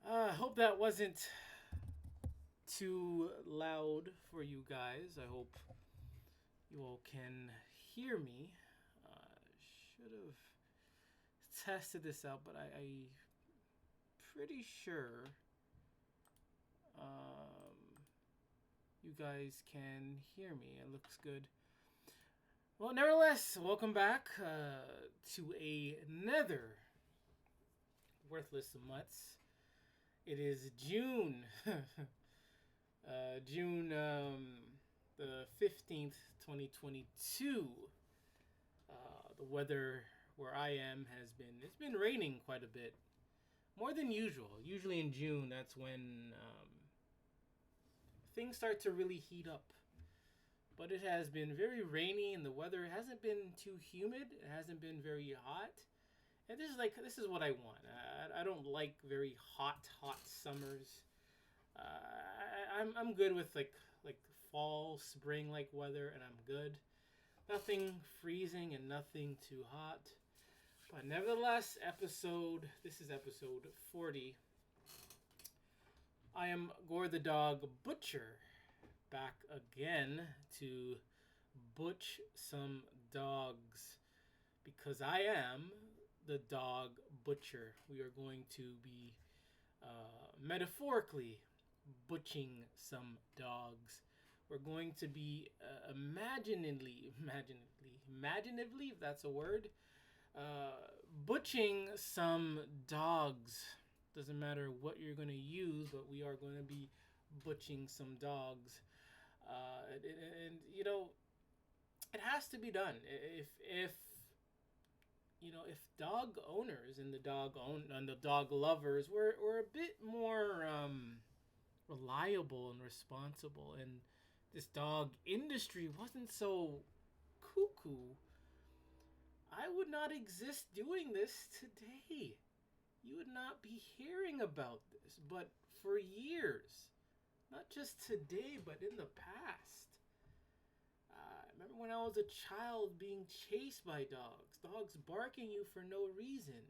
I hope that wasn't too loud for you guys. I hope you all can hear me. Should have tested this out, but I pretty sure um, you guys can hear me. It looks good. Well, nevertheless, welcome back to another Worthless Mutts. It is June. June the 15th, 2022. The weather where I am it's been raining quite a bit. More than usual. Usually in June, that's when things start to really heat up. But it has been very rainy and the weather hasn't been too humid. It hasn't been very hot. And this is what I want. I don't like very hot summers. I'm good with like fall, spring like weather, and I'm good. Nothing freezing and nothing too hot. But nevertheless, this is episode 40. I am Gore the Dog Butcher, back again to butch some dogs because I am the dog butcher. We are going to be metaphorically butching some dogs. We're going to be imaginatively, if that's a word, butching some dogs. Doesn't matter what you're going to use, but we are going to be butching some dogs. And you know, it has to be done. If dog owners and the dog lovers were a bit more reliable and responsible, and this dog industry wasn't so cuckoo, I would not exist doing this today. You would not be hearing about this, but for years, not just today, but in the past. I remember when I was a child being chased by dogs barking you for no reason,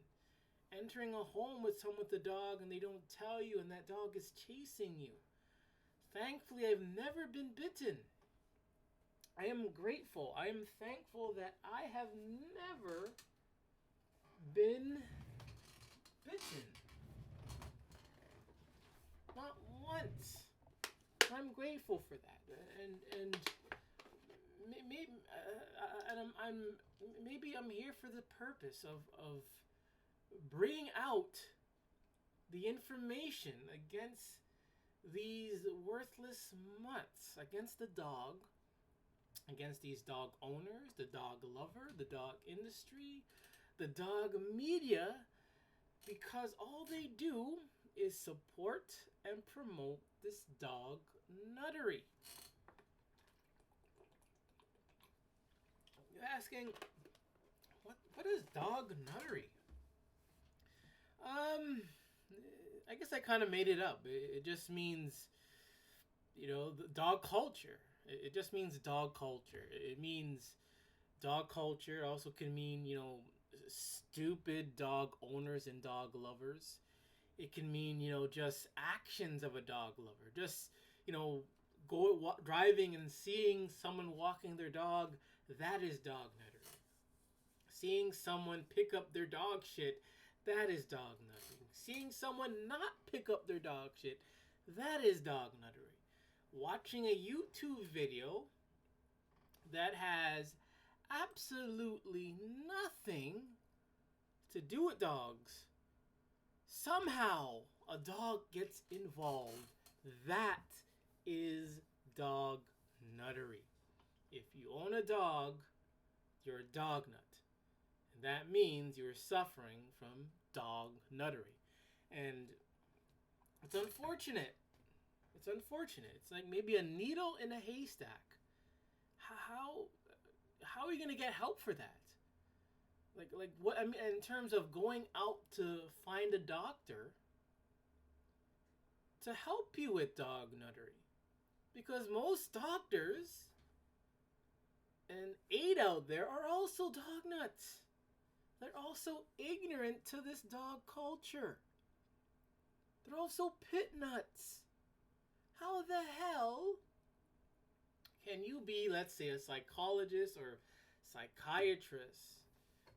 entering a home with someone with a dog and they don't tell you, and that dog is chasing you. Thankfully, I've never been bitten. I am grateful. I am thankful that I have never been bitten. Not once. I'm grateful for that. And maybe maybe I'm here for the purpose of bringing out the information against these worthless mutts, against the dog, against these dog owners, the dog lover, the dog industry, the dog media, because all they do is support and promote this dog nuttery. You're asking, what is dog nuttery? I guess I kind of made it up. It just means, the dog culture. It just means dog culture. It means dog culture. It also can mean, stupid dog owners and dog lovers. It can mean, just actions of a dog lover. Just, driving and seeing someone walking their dog, that is dog nuttery. Seeing someone pick up their dog shit, that is dog nuttery. Seeing someone not pick up their dog shit, that is dog nuttery. Watching a YouTube video that has absolutely nothing to do with dogs, somehow a dog gets involved, that is dog nuttery. If you own a dog, you're a dog nut. And that means you're suffering from dog nuttery. And it's unfortunate. It's like maybe a needle in a haystack. How are you going to get help for that? Like what I mean in terms of going out to find a doctor to help you with dog nuttery. Because most doctors and aid out there are also dog nuts. They're also ignorant to this dog culture. They're also pit nuts. How the hell can you be, let's say, a psychologist or psychiatrist,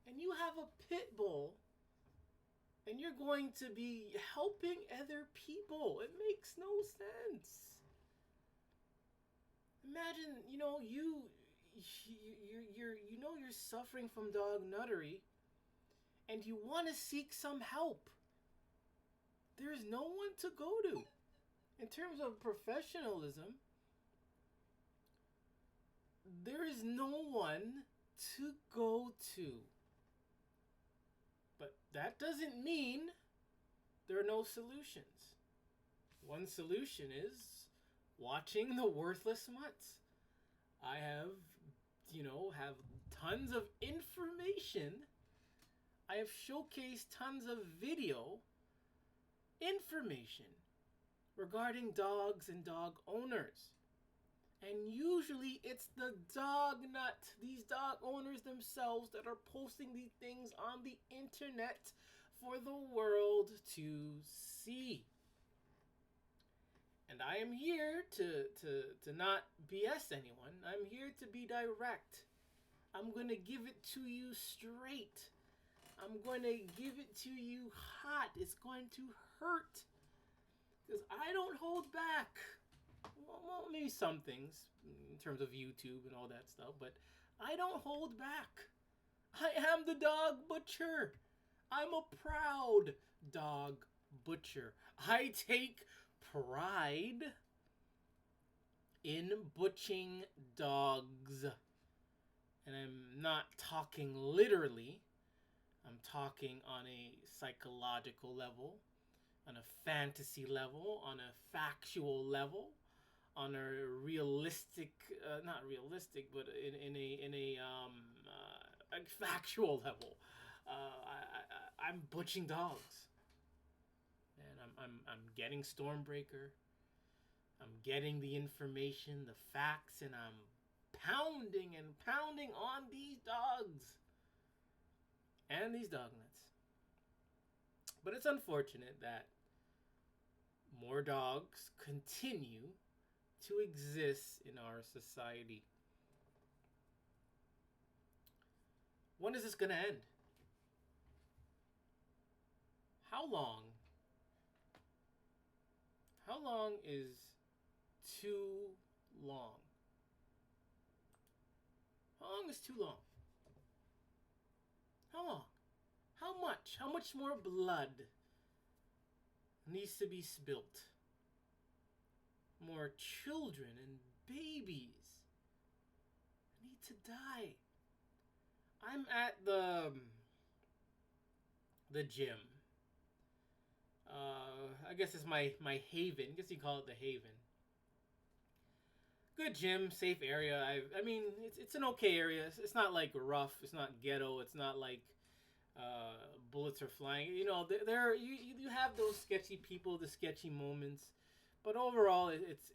and you have a pit bull, and you're going to be helping other people? It makes no sense. Imagine, you're suffering from dog nuttery, and you want to seek some help. There's no one to go to. In terms of professionalism, there is no one to go to. But that doesn't mean there are no solutions. One solution is watching the worthless mutts. I have tons of information. I have showcased tons of video information regarding dogs and dog owners. And usually it's the dog nut, these dog owners themselves, that are posting these things on the internet for the world to see. And I am here to not BS anyone. I'm here to be direct. I'm going to give it to you straight. I'm going to give it to you hot. It's going to hurt. Because I don't hold back. Well, maybe some things in terms of YouTube and all that stuff, but I don't hold back. I am the dog butcher. I'm a proud dog butcher. I take pride in butchering dogs. And I'm not talking literally. I'm talking on a psychological level, on a fantasy level, on a factual level, on a realistic, not realistic, but in a factual level. I'm butchering dogs, and I'm getting Stormbreaker. I'm getting the information, the facts, and I'm pounding and pounding on these dogs and these dog nuts. But it's unfortunate that more dogs continue to exist in our society. When is this going to end? How long? How long is too long? How long is too long? How long? How much? How much more blood needs to be spilt? More children and babies need to die. I'm at the gym. I guess it's my haven. I guess you call it the haven. Good gym, safe area. I mean, it's an okay area. It's not like rough. It's not ghetto. It's not like bullets are flying. You know, you have those sketchy people, the sketchy moments, but overall, it's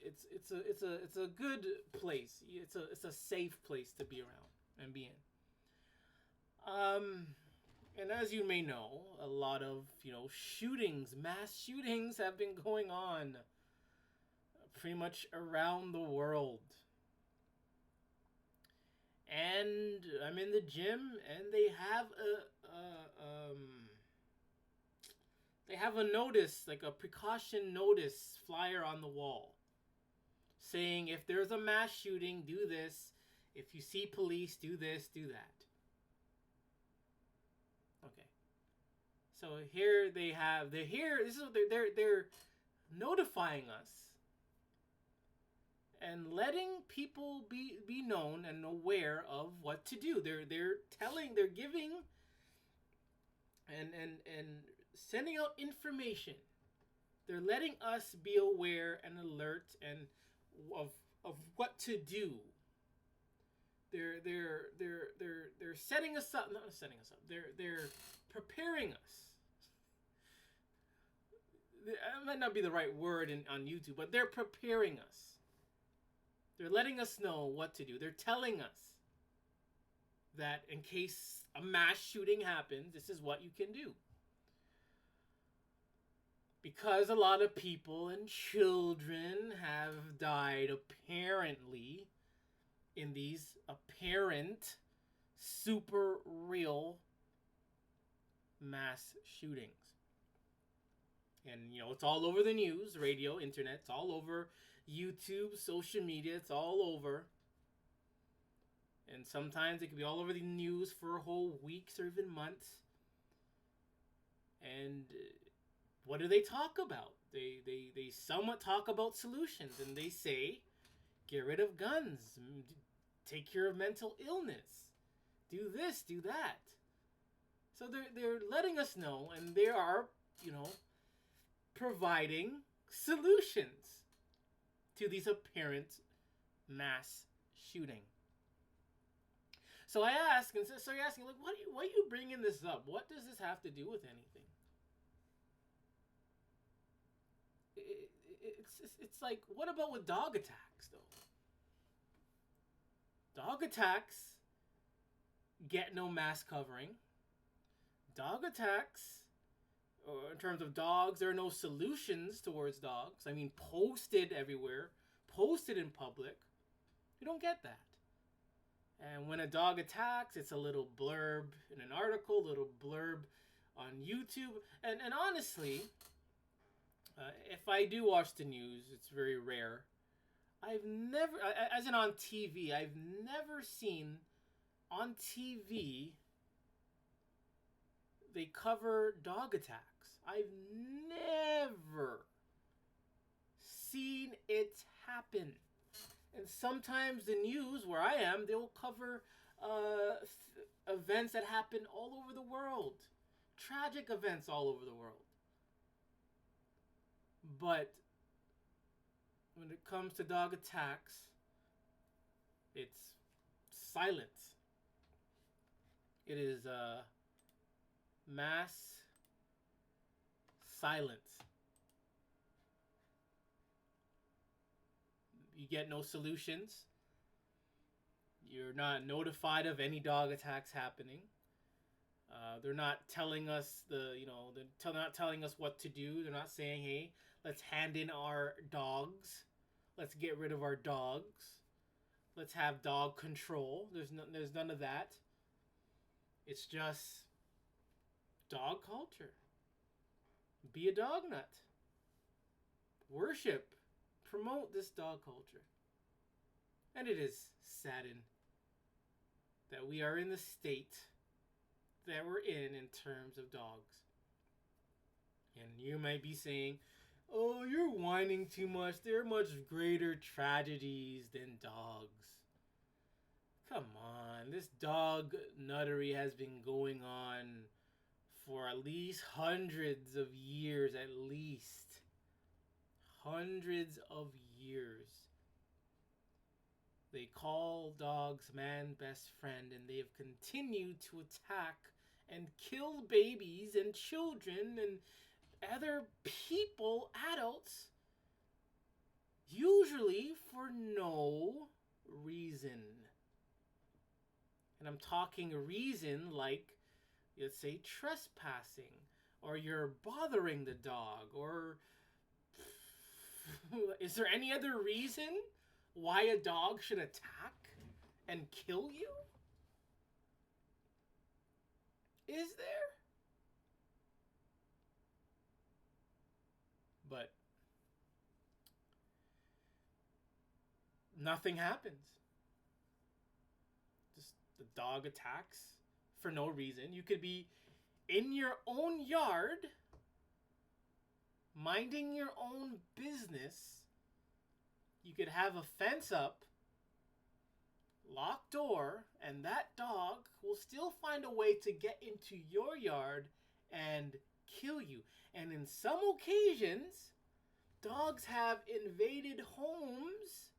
a good place. It's a safe place to be around and be in. And as you may know, a lot of shootings, mass shootings, have been going on pretty much around the world. And I'm in the gym, and they have a notice, like a precaution notice flyer on the wall, saying if there's a mass shooting, do this. If you see police, do this, do that. Okay. So here they have. This is what they're notifying us and letting people be known and aware of what to do. They're giving and sending out information. They're letting us be aware and alert and of what to do. They're setting us up, not setting us up. They're preparing us. That might not be the right word on YouTube, but they're preparing us. They're letting us know what to do. They're telling us that in case a mass shooting happens, this is what you can do. because a lot of people and children have died apparently in these apparent super real mass shootings. And it's all over the news, radio, internet, it's all over YouTube, social media, it's all over. And sometimes it can be all over the news for whole weeks or even months. And what do they talk about? They somewhat talk about solutions, and they say, get rid of guns, take care of mental illness, do this, do that. So they're letting us know, and they are, providing solutions to these apparent mass shooting. So I ask, and so you're asking, like, why are you bringing this up? What does this have to do with anything? It's like, what about with dog attacks, though? Dog attacks get no mass covering. Dog attacks, or in terms of dogs, there are no solutions towards dogs. I mean, posted everywhere, posted in public. You don't get that. And when a dog attacks, it's a little blurb in an article, little blurb on YouTube. And honestly, if I do watch the news, it's very rare. I've never, as in on TV, I've never seen on TV they cover dog attacks. I've never seen it happen. And sometimes the news where I am, they'll cover events that happen all over the world. Tragic events all over the world. But when it comes to dog attacks, it's silence. It is mass silence. You get no solutions. You're not notified of any dog attacks happening. They're not telling us they're not telling us what to do. They're not saying, hey, let's hand in our dogs. Let's get rid of our dogs. Let's have dog control. There's none of that. It's just dog culture. Be a dog nut. Worship. Promote this dog culture. And it is saddened that we are in the state that we're in terms of dogs. And you might be saying, oh, you're whining too much. There are much greater tragedies than dogs. Come on. This dog nuttery has been going on for at least hundreds of years, at least. Hundreds of years. They call dogs man's best friend, and they have continued to attack and kill babies and children and other people, adults, usually for no reason. And I'm talking a reason like, let's say, trespassing, or you're bothering the dog, or is there any other reason why a dog should attack and kill you? Is there? But nothing happens. Just the dog attacks for no reason. You could be in your own yard, minding your own business. You could have a fence up, locked door, and that dog will still find a way to get into your yard and kill you. And in some occasions, dogs have invaded homes.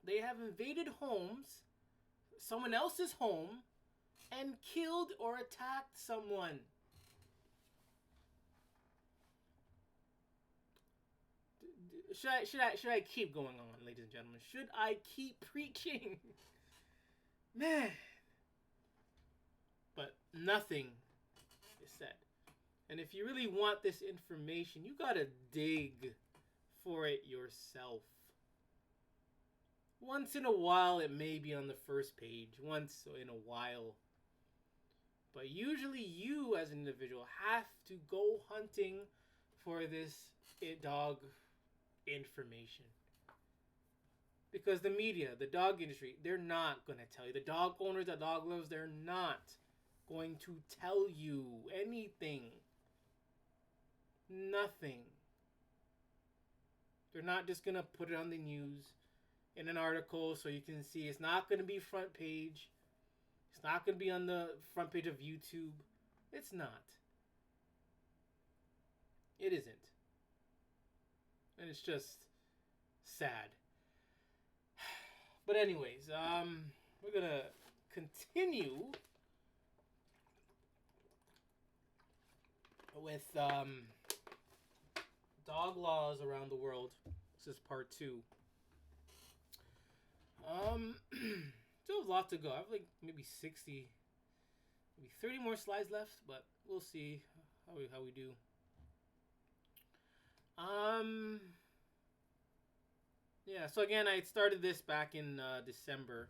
They have invaded homes, someone else's home, and killed or attacked someone. Should I keep going on, ladies and gentlemen? Should I keep preaching? Man. But nothing is said. And if you really want this information, you gotta dig for it yourself. Once in a while, it may be on the first page. Once in a while. But usually you, as an individual, have to go hunting for this dog information. Because the media, the dog industry, they're not going to tell you. The dog owners, the dog lovers, they're not going to tell you anything. Nothing. They're not just going to put it on the news in an article so you can see. It's not going to be front page. It's not going to be on the front page of YouTube. It's not. It isn't. And it's just sad. But anyways, we're going to continue with dog laws around the world. This is part 2. Still a lot to go. I have like maybe 60, maybe 30 more slides left, but we'll see how we do. Yeah, so again, I started this back in December,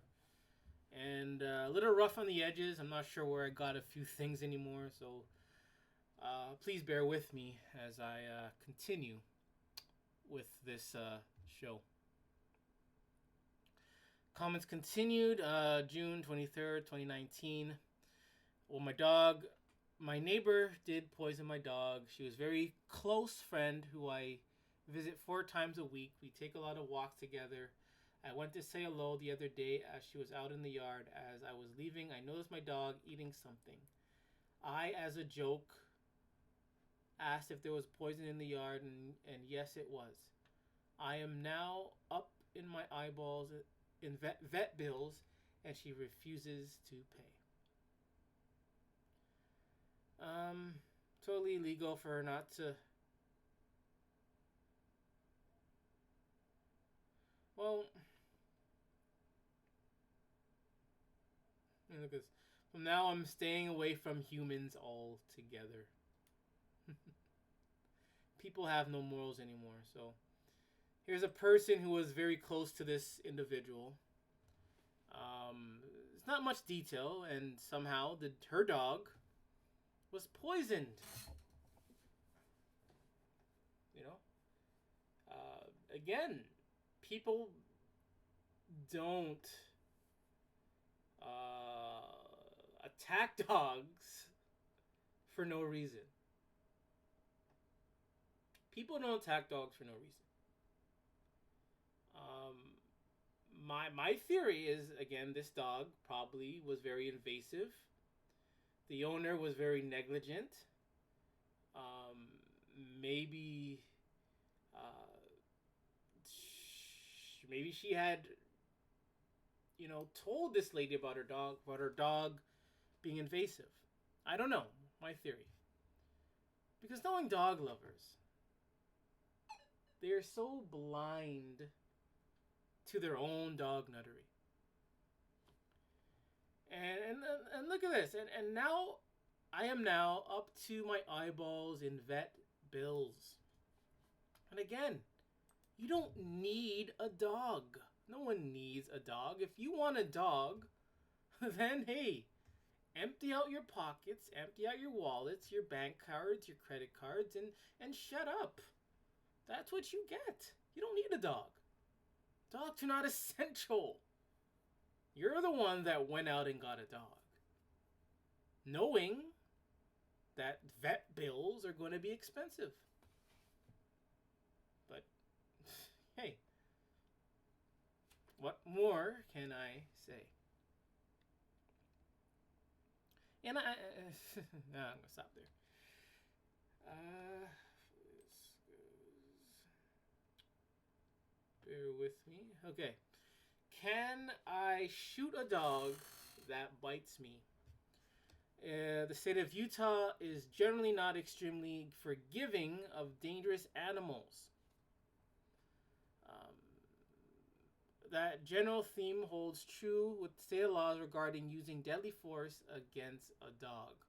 and a little rough on the edges. I'm not sure where I got a few things anymore, so please bear with me as I continue with this show. Comments continued, June 23rd, 2019. Well, my neighbor did poison my dog. She was a very close friend who I visit 4 times a week. We take a lot of walks together. I went to say hello the other day as she was out in the yard. As I was leaving, I noticed my dog eating something. I, as a joke, asked if there was poison in the yard, and yes, it was. I am now up in my eyeballs in vet bills, and she refuses to pay. Totally illegal for her not to. Well, because from now I'm staying away from humans altogether. People have no morals anymore, so here's a person who was very close to this individual. It's not much detail, and somehow her dog was poisoned. You know? Again, people don't attack dogs for no reason. People don't attack dogs for no reason. My theory is, again, this dog probably was very invasive. The owner was very negligent. Maybe she had, told this lady about her dog being invasive. I don't know. My theory. Because knowing dog lovers, they're so blind to their own dog nuttery. And look at this. And now, I am now up to my eyeballs in vet bills. And again, you don't need a dog. No one needs a dog. If you want a dog, then hey, empty out your pockets, empty out your wallets, your bank cards, your credit cards, and shut up. That's what you get. You don't need a dog. Dogs are not essential. You're the one that went out and got a dog, knowing that vet bills are going to be expensive. But, hey, what more can I say? And I'm going to stop there. Bear with me. Okay. Can I shoot a dog that bites me? The state of Utah is generally not extremely forgiving of dangerous animals. That general theme holds true with state laws regarding using deadly force against a dog.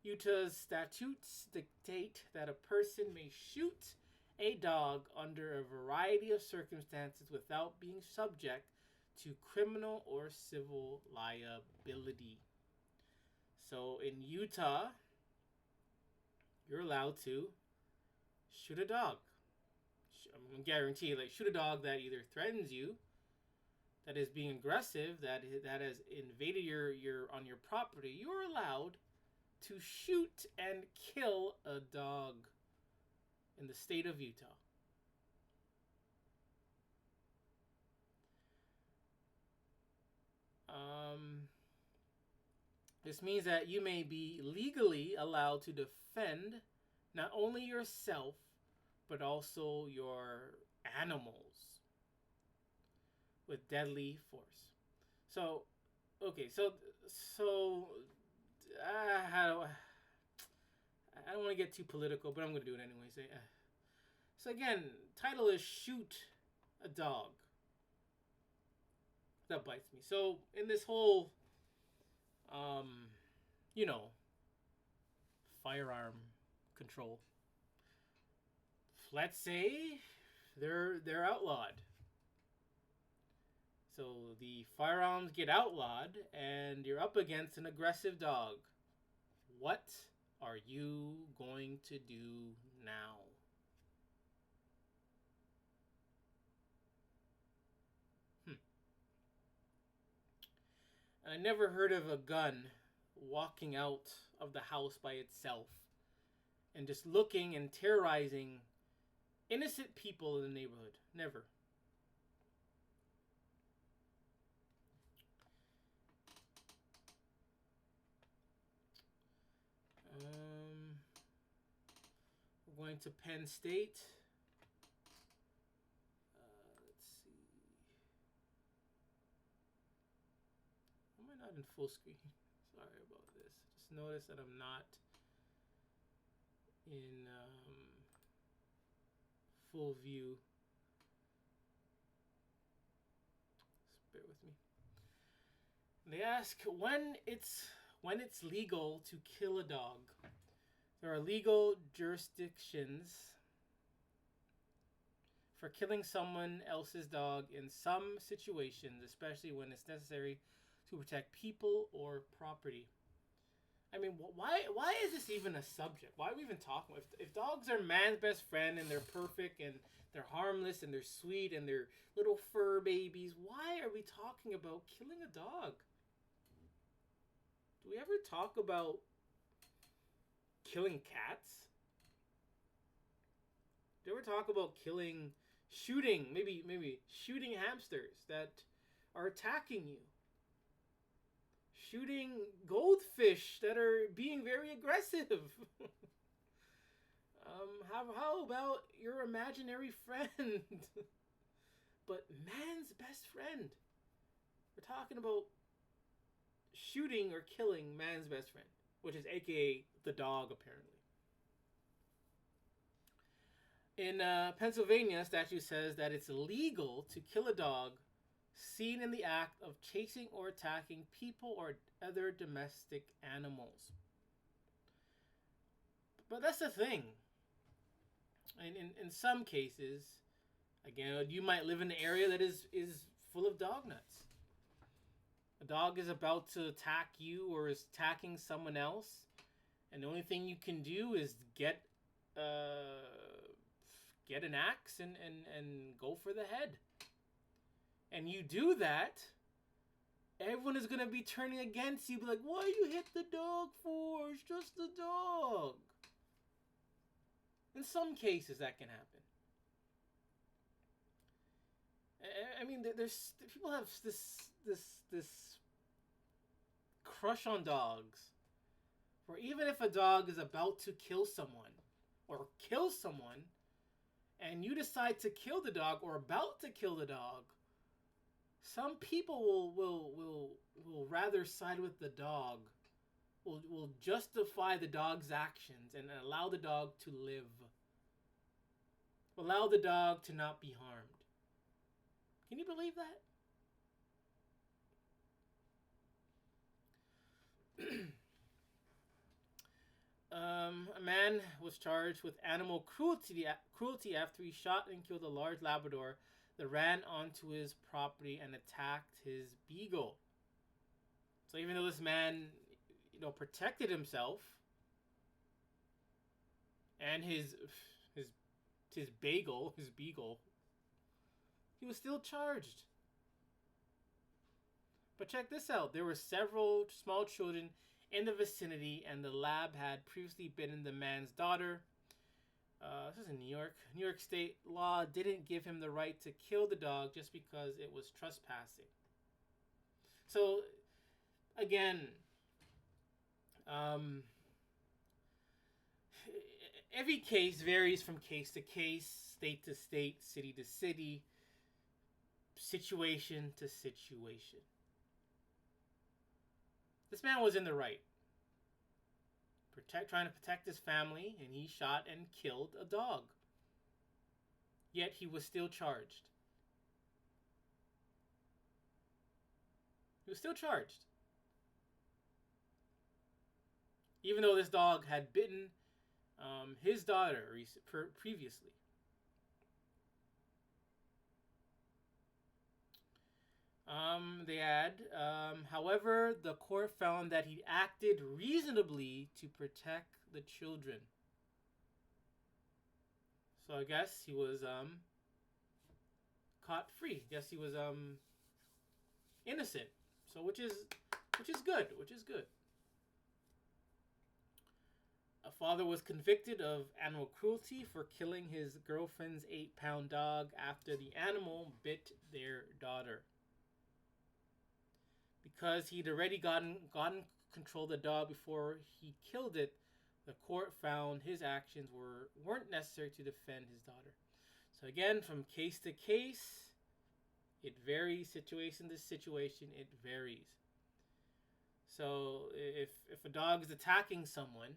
Utah's statutes dictate that a person may shoot a dog under a variety of circumstances without being subject to criminal or civil liability. So in Utah, you're allowed to shoot a dog. I'm guaranteed, like, shoot a dog that either threatens you, that is being aggressive, that has invaded your on your property. You're allowed to shoot and kill a dog in the state of Utah. This means that you may be legally allowed to defend not only yourself, but also your animals with deadly force. So, okay, so I don't want to get too political, but I'm going to do it anyways. So again, title is Shoot a Dog. That bites me. So in this whole, firearm control, let's say they're outlawed. So the firearms get outlawed and you're up against an aggressive dog. What are you going to do now? And I never heard of a gun walking out of the house by itself and just looking and terrorizing innocent people in the neighborhood. Never. We're going to Penn State. Let's see. Am I not in full screen? Sorry about this. Just notice that I'm not in full view. Just bear with me. They ask when it's legal to kill a dog. There are legal jurisdictions for killing someone else's dog in some situations, especially when it's necessary to protect people or property. I mean, why is this even a subject? Why are we even talking? If dogs are man's best friend and they're perfect and they're harmless and they're sweet and they're little fur babies, why are we talking about killing a dog? Do we ever talk about killing cats? Do you ever talk about shooting shooting hamsters that are attacking you? Shooting goldfish that are being very aggressive? How about your imaginary friend? But man's best friend. We're talking about shooting or killing man's best friend, which is aka the dog, apparently. In Pennsylvania, statute says that it's illegal to kill a dog seen in the act of chasing or attacking people or other domestic animals. But that's the thing. In some cases, again, you might live in an area that is full of dog nuts. A dog is about to attack you or is attacking someone else, and the only thing you can do is get an axe and go for the head. And you do that, everyone is going to be turning against you. Be like, why you hit the dog for? It's just a dog. In some cases, that can happen. I mean, there's people have this crush on dogs, where even if a dog is about to kill someone, or kill someone, and you decide to kill the dog or about to kill the dog, some people will rather side with the dog, will justify the dog's actions and allow the dog to live, allow the dog to not be harmed. Can you believe that? man was charged with animal cruelty after he shot and killed a large Labrador that ran onto his property and attacked his beagle. So even though this man, protected himself and his beagle, he was still charged. But check this out. There were several small children in the vicinity, and the lab had previously bitten the man's daughter. This is in New York. New York state law didn't give him the right to kill the dog just because it was trespassing. So, again, every case varies from case to case, state to state, city to city, situation to situation. This man was in the right, trying to protect his family, and he shot and killed a dog. Yet he was still charged. He was still charged. Even though this dog had bitten his daughter previously. They add, however, the court found that he acted reasonably to protect the children. So I guess he was caught free. Guess he was innocent. So which is good. A father was convicted of animal cruelty for killing his girlfriend's 8-pound dog after the animal bit their daughter. Because he'd already gotten control of the dog before he killed it, the court found his actions weren't necessary to defend his daughter. So again, from case to case, it varies. Situation to situation, it varies. So if a dog is attacking someone,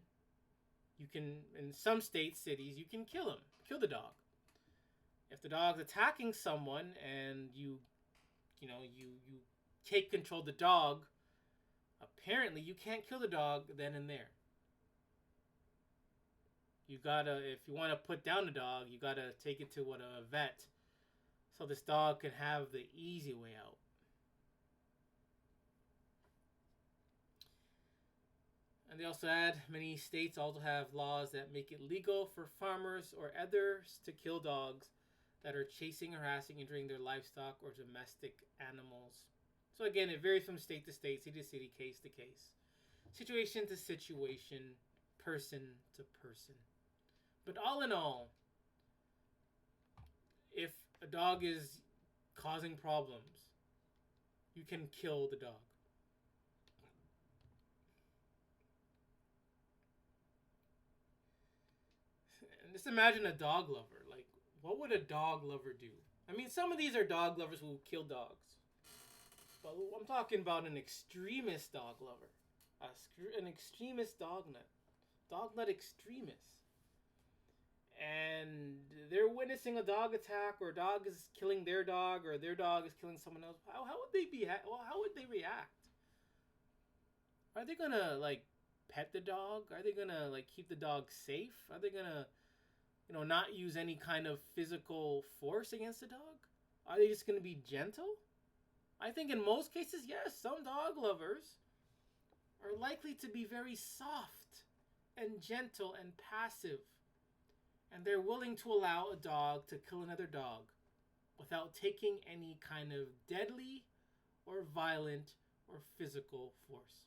you can, in some states, cities, you can kill the dog. If the dog's attacking someone and you take control of the dog, apparently you can't kill the dog then and there. You gotta, if you want to put down the dog, you gotta take it to a vet, so this dog can have the easy way out. And they also add, many states also have laws that make it legal for farmers or others to kill dogs that are chasing, harassing, injuring their livestock or domestic animals. So again, it varies from state to state, city to city, case to case, situation to situation, person to person. But all in all, if a dog is causing problems, you can kill the dog. And just imagine a dog lover. Like, what would a dog lover do? I mean, some of these are dog lovers who kill dogs. But I'm talking about an extremist dog lover. An extremist dog nut extremist. And they're witnessing a dog attack, or a dog is killing their dog, or their dog is killing someone else. How would they how would they react? Are they gonna pet the dog? Are they gonna keep the dog safe? Are they gonna not use any kind of physical force against the dog? Are they just gonna be gentle? I think in most cases, yes, some dog lovers are likely to be very soft and gentle and passive. And they're willing to allow a dog to kill another dog without taking any kind of deadly or violent or physical force.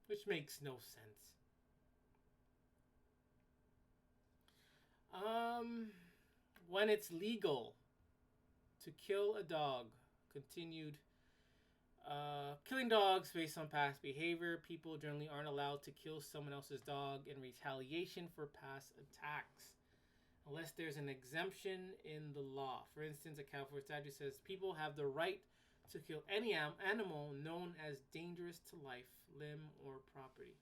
Which makes no sense. When it's legal to kill a dog, continued. Killing dogs based on past behavior. People generally aren't allowed to kill someone else's dog in retaliation for past attacks, unless there's an exemption in the law. For instance, a California statute says people have the right to kill any animal known as dangerous to life, limb, or property.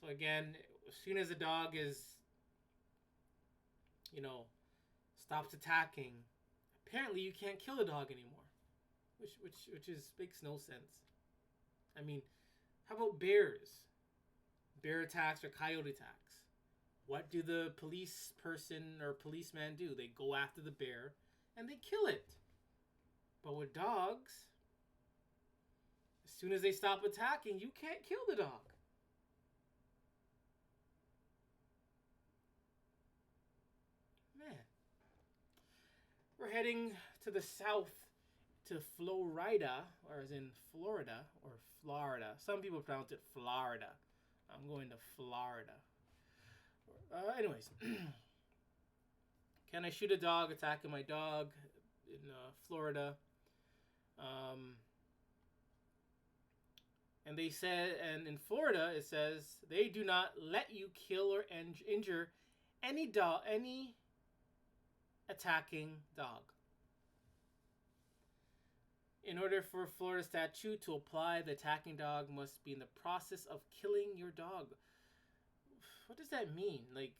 So again, as soon as a dog is, stops attacking, apparently you can't kill a dog anymore, which makes no sense. I mean, how about bears? bear attacks or coyote attacks. What do the police person or policeman do? They go after the bear and they kill it. But with dogs, as soon as they stop attacking, you can't kill the dog. Man. We're heading to the south to Florida, or as in Florida, or Florida. Some people pronounce it Florida. I'm going to Florida. Anyways. Can I shoot a dog attacking my dog in Florida? And they said, and in Florida it says they do not let you kill or injure any dog, any attacking dog. In order for a Florida statute to apply, the attacking dog must be in the process of killing your dog. What does that mean? Like,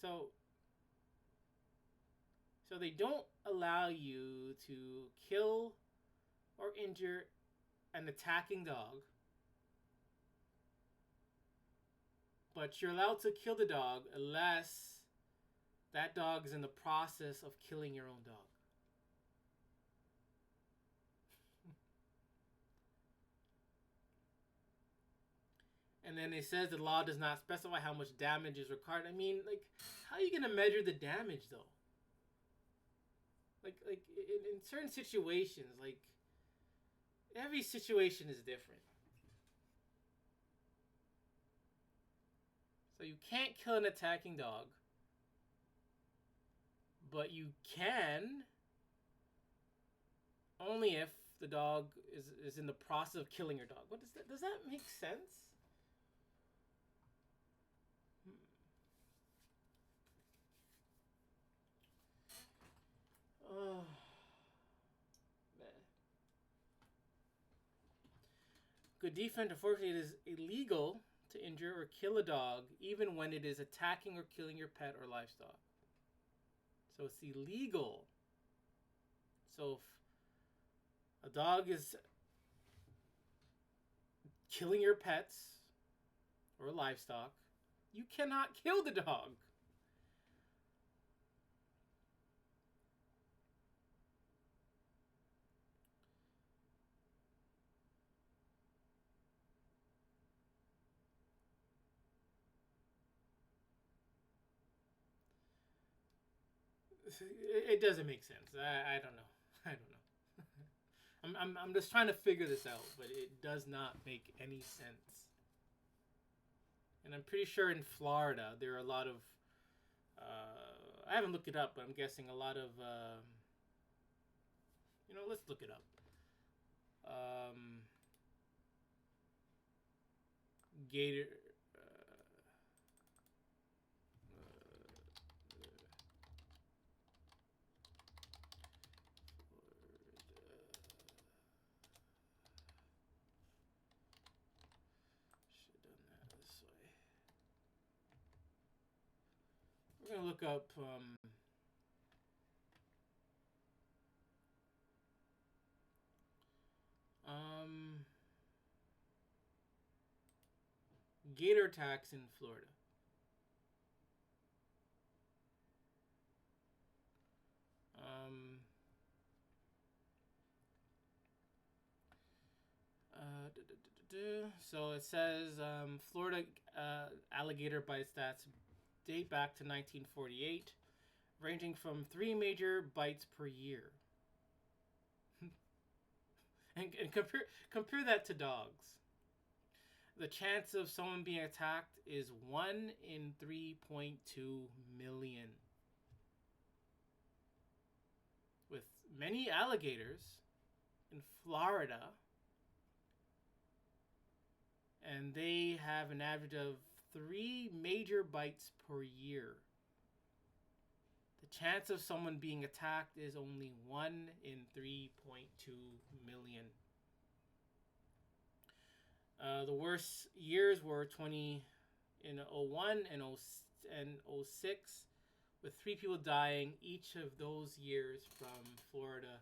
so they don't allow you to kill or injure an attacking dog, but you're allowed to kill the dog unless that dog is in the process of killing your own dog. And then it says the law does not specify how much damage is required. I mean, like, how are you going to measure the damage, though? Like in certain situations, like, every situation is different. So you can't kill an attacking dog, but you can only if the dog is in the process of killing your dog. What does that? Does that make sense? Oh, man. Good defense. Unfortunately, it is illegal to injure or kill a dog, even when it is attacking or killing your pet or livestock. So it's illegal. So if a dog is killing your pets or livestock, you cannot kill the dog. It doesn't make sense. I don't know. I'm just trying to figure this out, but it does not make any sense. And I'm pretty sure in Florida there are a lot of I haven't looked it up, but I'm guessing a lot of let's look it up. Gator We're going to look up gator attacks in Florida. So it says Florida alligator bite stats date back to 1948, ranging from 3 major bites per year. and compare that to dogs. The chance of someone being attacked is 1 in 3.2 million. With many alligators in Florida, and they have an average of 3 major bites per year. The chance of someone being attacked is only 1 in 3.2 million. The worst years were 2001 and 06, with 3 people dying each of those years from Florida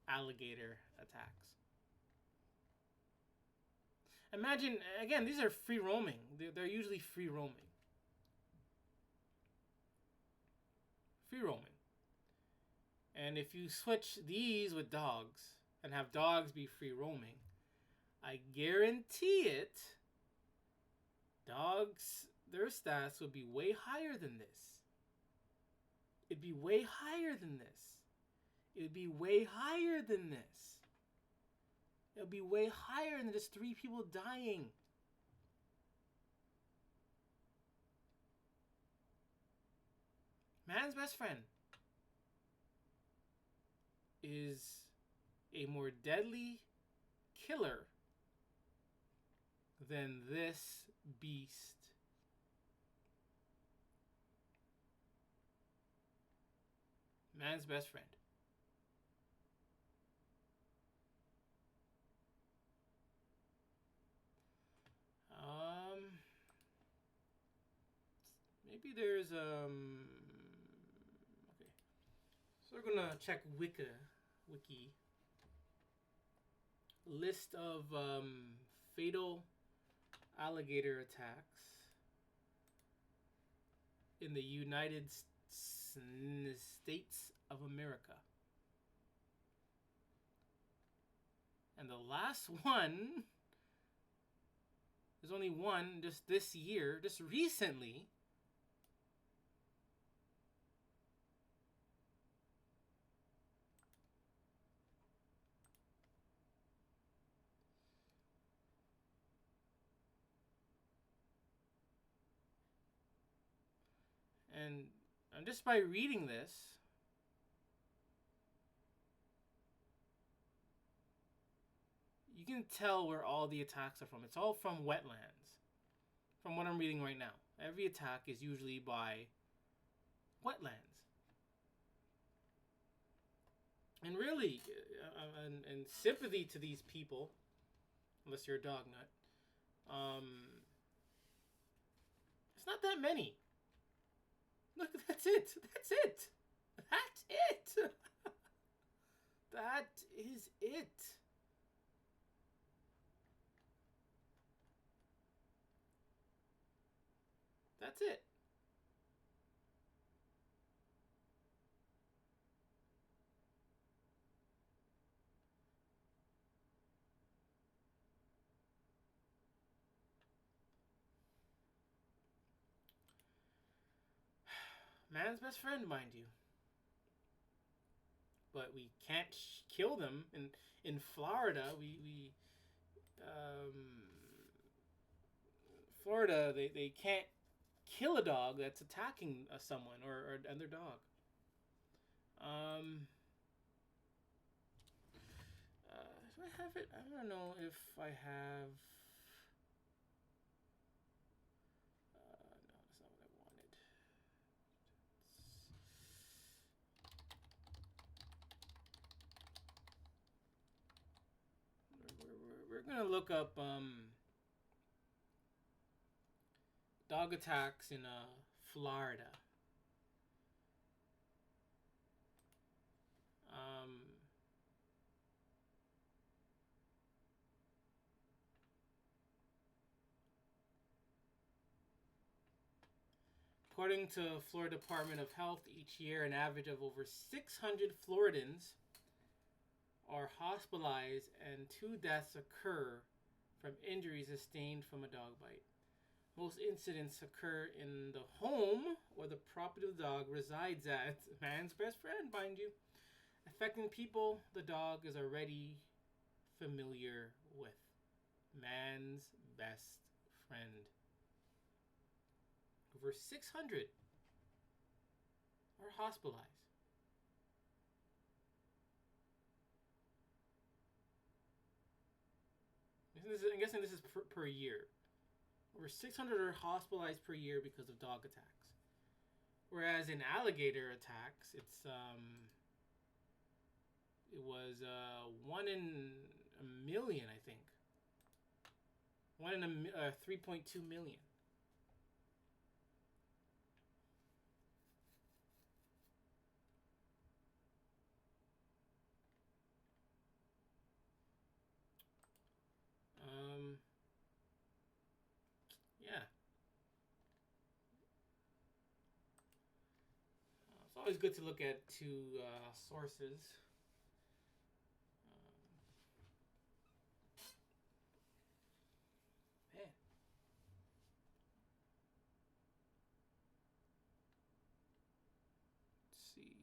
alligator attacks. Imagine, again, these are free roaming. They're usually free roaming. Free roaming. And if you switch these with dogs and have dogs be free roaming, I guarantee it, dogs, their stats would be way higher than this. It'd be way higher than this. It'd be way higher than this. It'll be way higher than just 3 people dying. Man's best friend is a more deadly killer than this beast. Man's best friend. Maybe there's okay. So we're gonna check wiki list of fatal alligator attacks in the United States of America. And the last one, there's only one just this year, just recently. And just by reading this, you can tell where all the attacks are from. It's all from wetlands, from what I'm reading right now. Every attack is usually by wetlands. And really, and sympathy to these people, unless you're a dog nut, it's not that many. Look, that's it. That's it. That's it. That is it. That's it. Man's best friend, mind you. But we can't kill them. In Florida, Florida, they can't kill a dog that's attacking someone or their dog. Do I have it? I don't know if I have. No, that's not what I wanted. We're gonna look up dog attacks in Florida. According to Florida Department of Health, each year an average of over 600 Floridans are hospitalized and 2 deaths occur from injuries sustained from a dog bite. Most incidents occur in the home or the property the dog resides at. Man's best friend, mind you. Affecting people the dog is already familiar with. Man's best friend. Over 600 are hospitalized. I'm guessing this is per year. Over 600 are hospitalized per year because of dog attacks. Whereas in alligator attacks, it was 1 in a million, I think. 1 in 3.2 million. always good to look at two sources. Man. Let's see.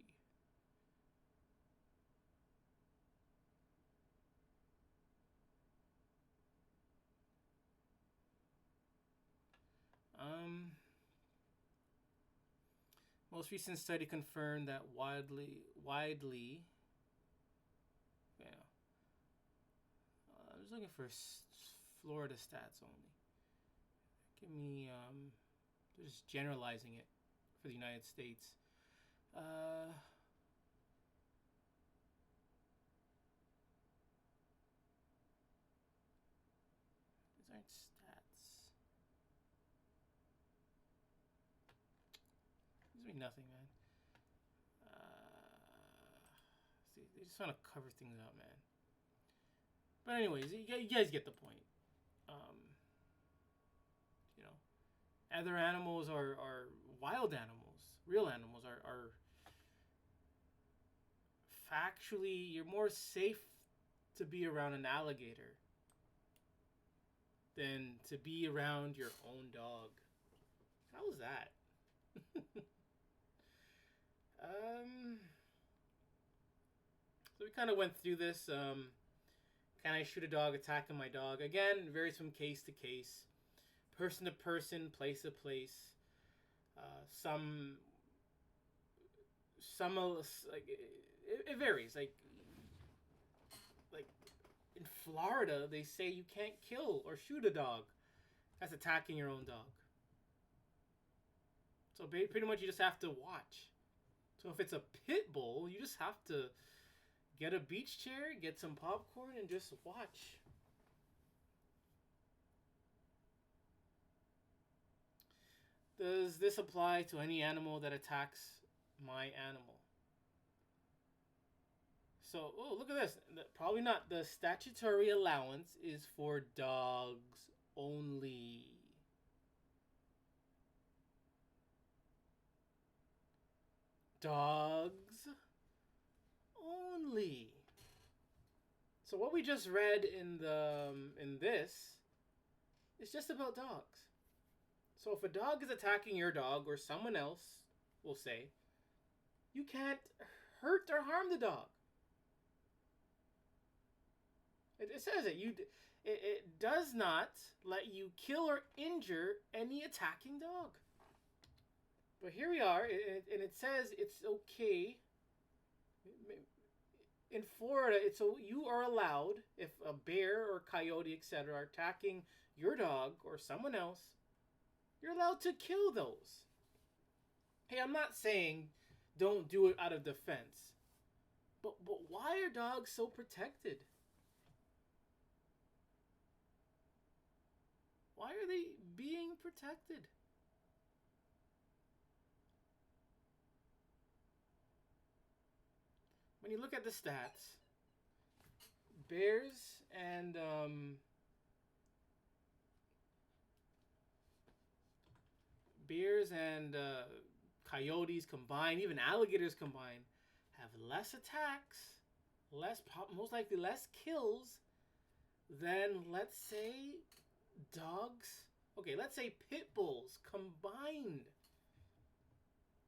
Most recent study confirmed that widely. Yeah. I was looking for Florida stats only. Give me just generalizing it for the United States. These aren't stats. Gives me nothing, man. See, they just want to cover things up, man. But anyways, you guys get the point. You know, other animals are wild animals, real animals are factually, you're more safe to be around an alligator than to be around your own dog. How was that? So we kind of went through this. Can I shoot a dog attacking my dog? Again, it varies from case to case, person to person, place to place. Some like it varies. Like in Florida, they say you can't kill or shoot a dog that's attacking your own dog. So pretty much you just have to watch. So if it's a pit bull, you just have to get a beach chair, get some popcorn, and just watch. Does this apply to any animal that attacks my animal? So, oh, look at this. Probably not. The statutory allowance is for dogs only. Dogs only. So what we just read in this is just about dogs. So if a dog is attacking your dog or someone else, will say, you can't hurt or harm the dog. It says it. It does not let you kill or injure any attacking dog. But here we are, and it says it's okay. In Florida, you are allowed, if a bear or coyote, etc., are attacking your dog or someone else, you're allowed to kill those. Hey, I'm not saying don't do it out of defense. But why are dogs so protected? Why are they being protected? When you look at the stats, bears and coyotes combined, even alligators combined, have less attacks, most likely less kills than, let's say, dogs. Okay, let's say pit bulls combined.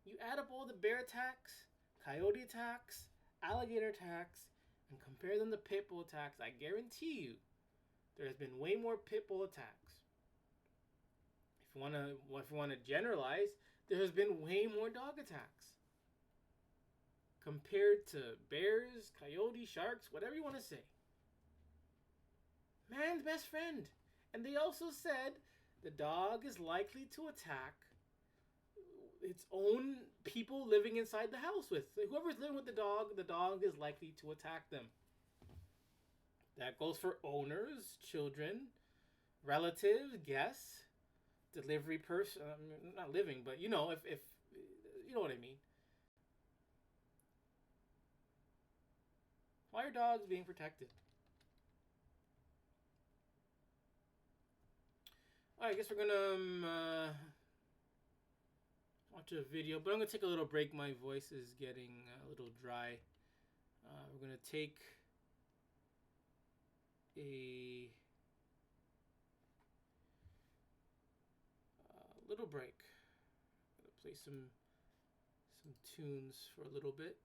You add up all the bear attacks, coyote attacks, alligator attacks, and compare them to pit bull attacks, I guarantee you there has been way more pit bull attacks. If you want to generalize, there has been way more dog attacks compared to bears, coyotes, sharks, whatever you want to say. Man's best friend. And they also said the dog is likely to attack its own people living inside the house with. Whoever's living with the dog is likely to attack them. That goes for owners, children, relatives, guests, delivery person. Not living, but if you know what I mean. Why are dogs being protected? I guess we're gonna watch a video, but I'm gonna take a little break. My voice is getting a little dry. We're gonna take a little break. I'm gonna play some tunes for a little bit.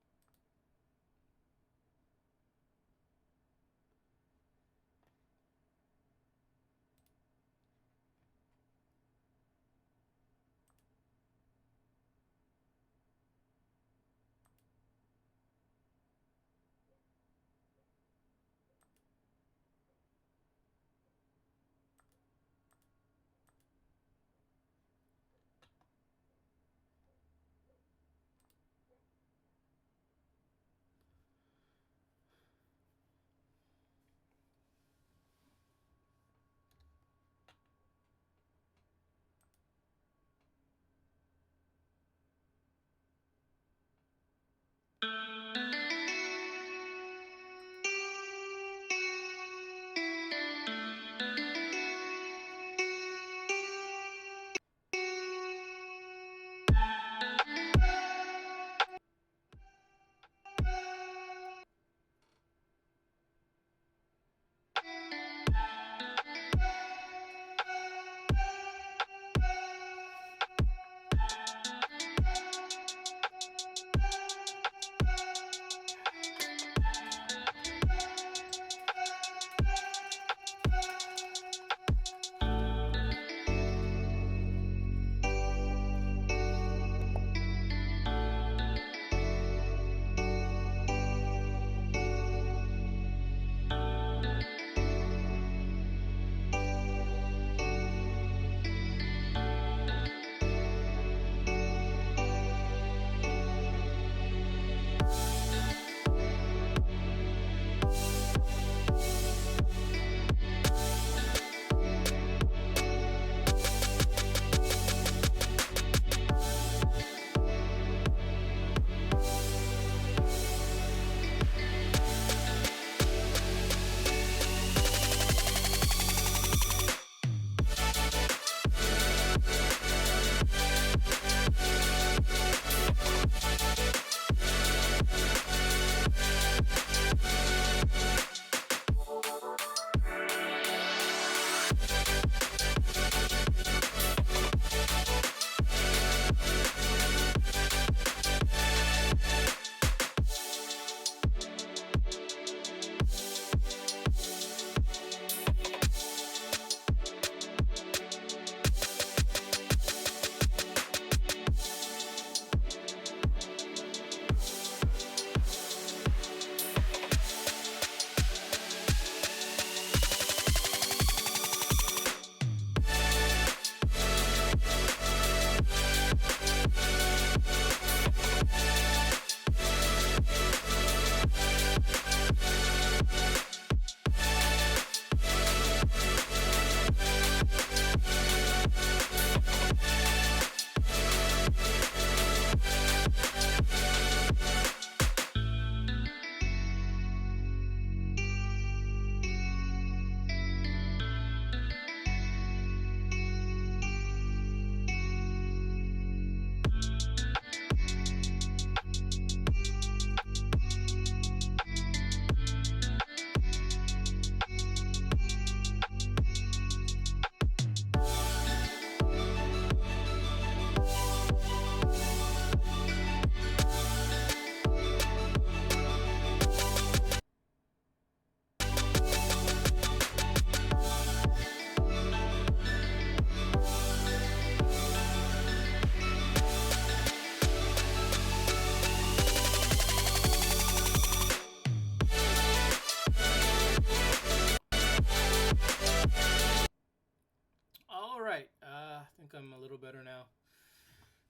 All right. I think I'm a little better now.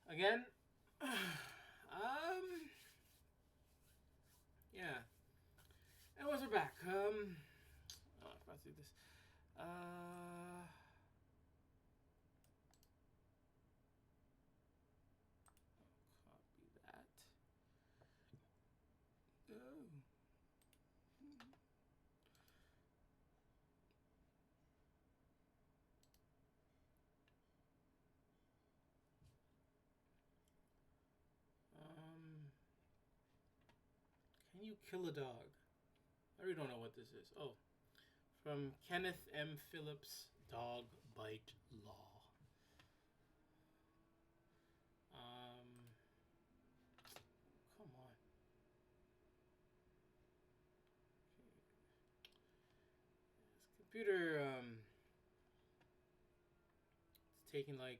Again. Yeah. Anyways, we're back. Oh, I forgot to do this. Copy that. Oh. you kill a dog? I really don't know what this is. Oh, from Kenneth M. Phillips, Dog Bite Law. Come on. This computer, it's taking like,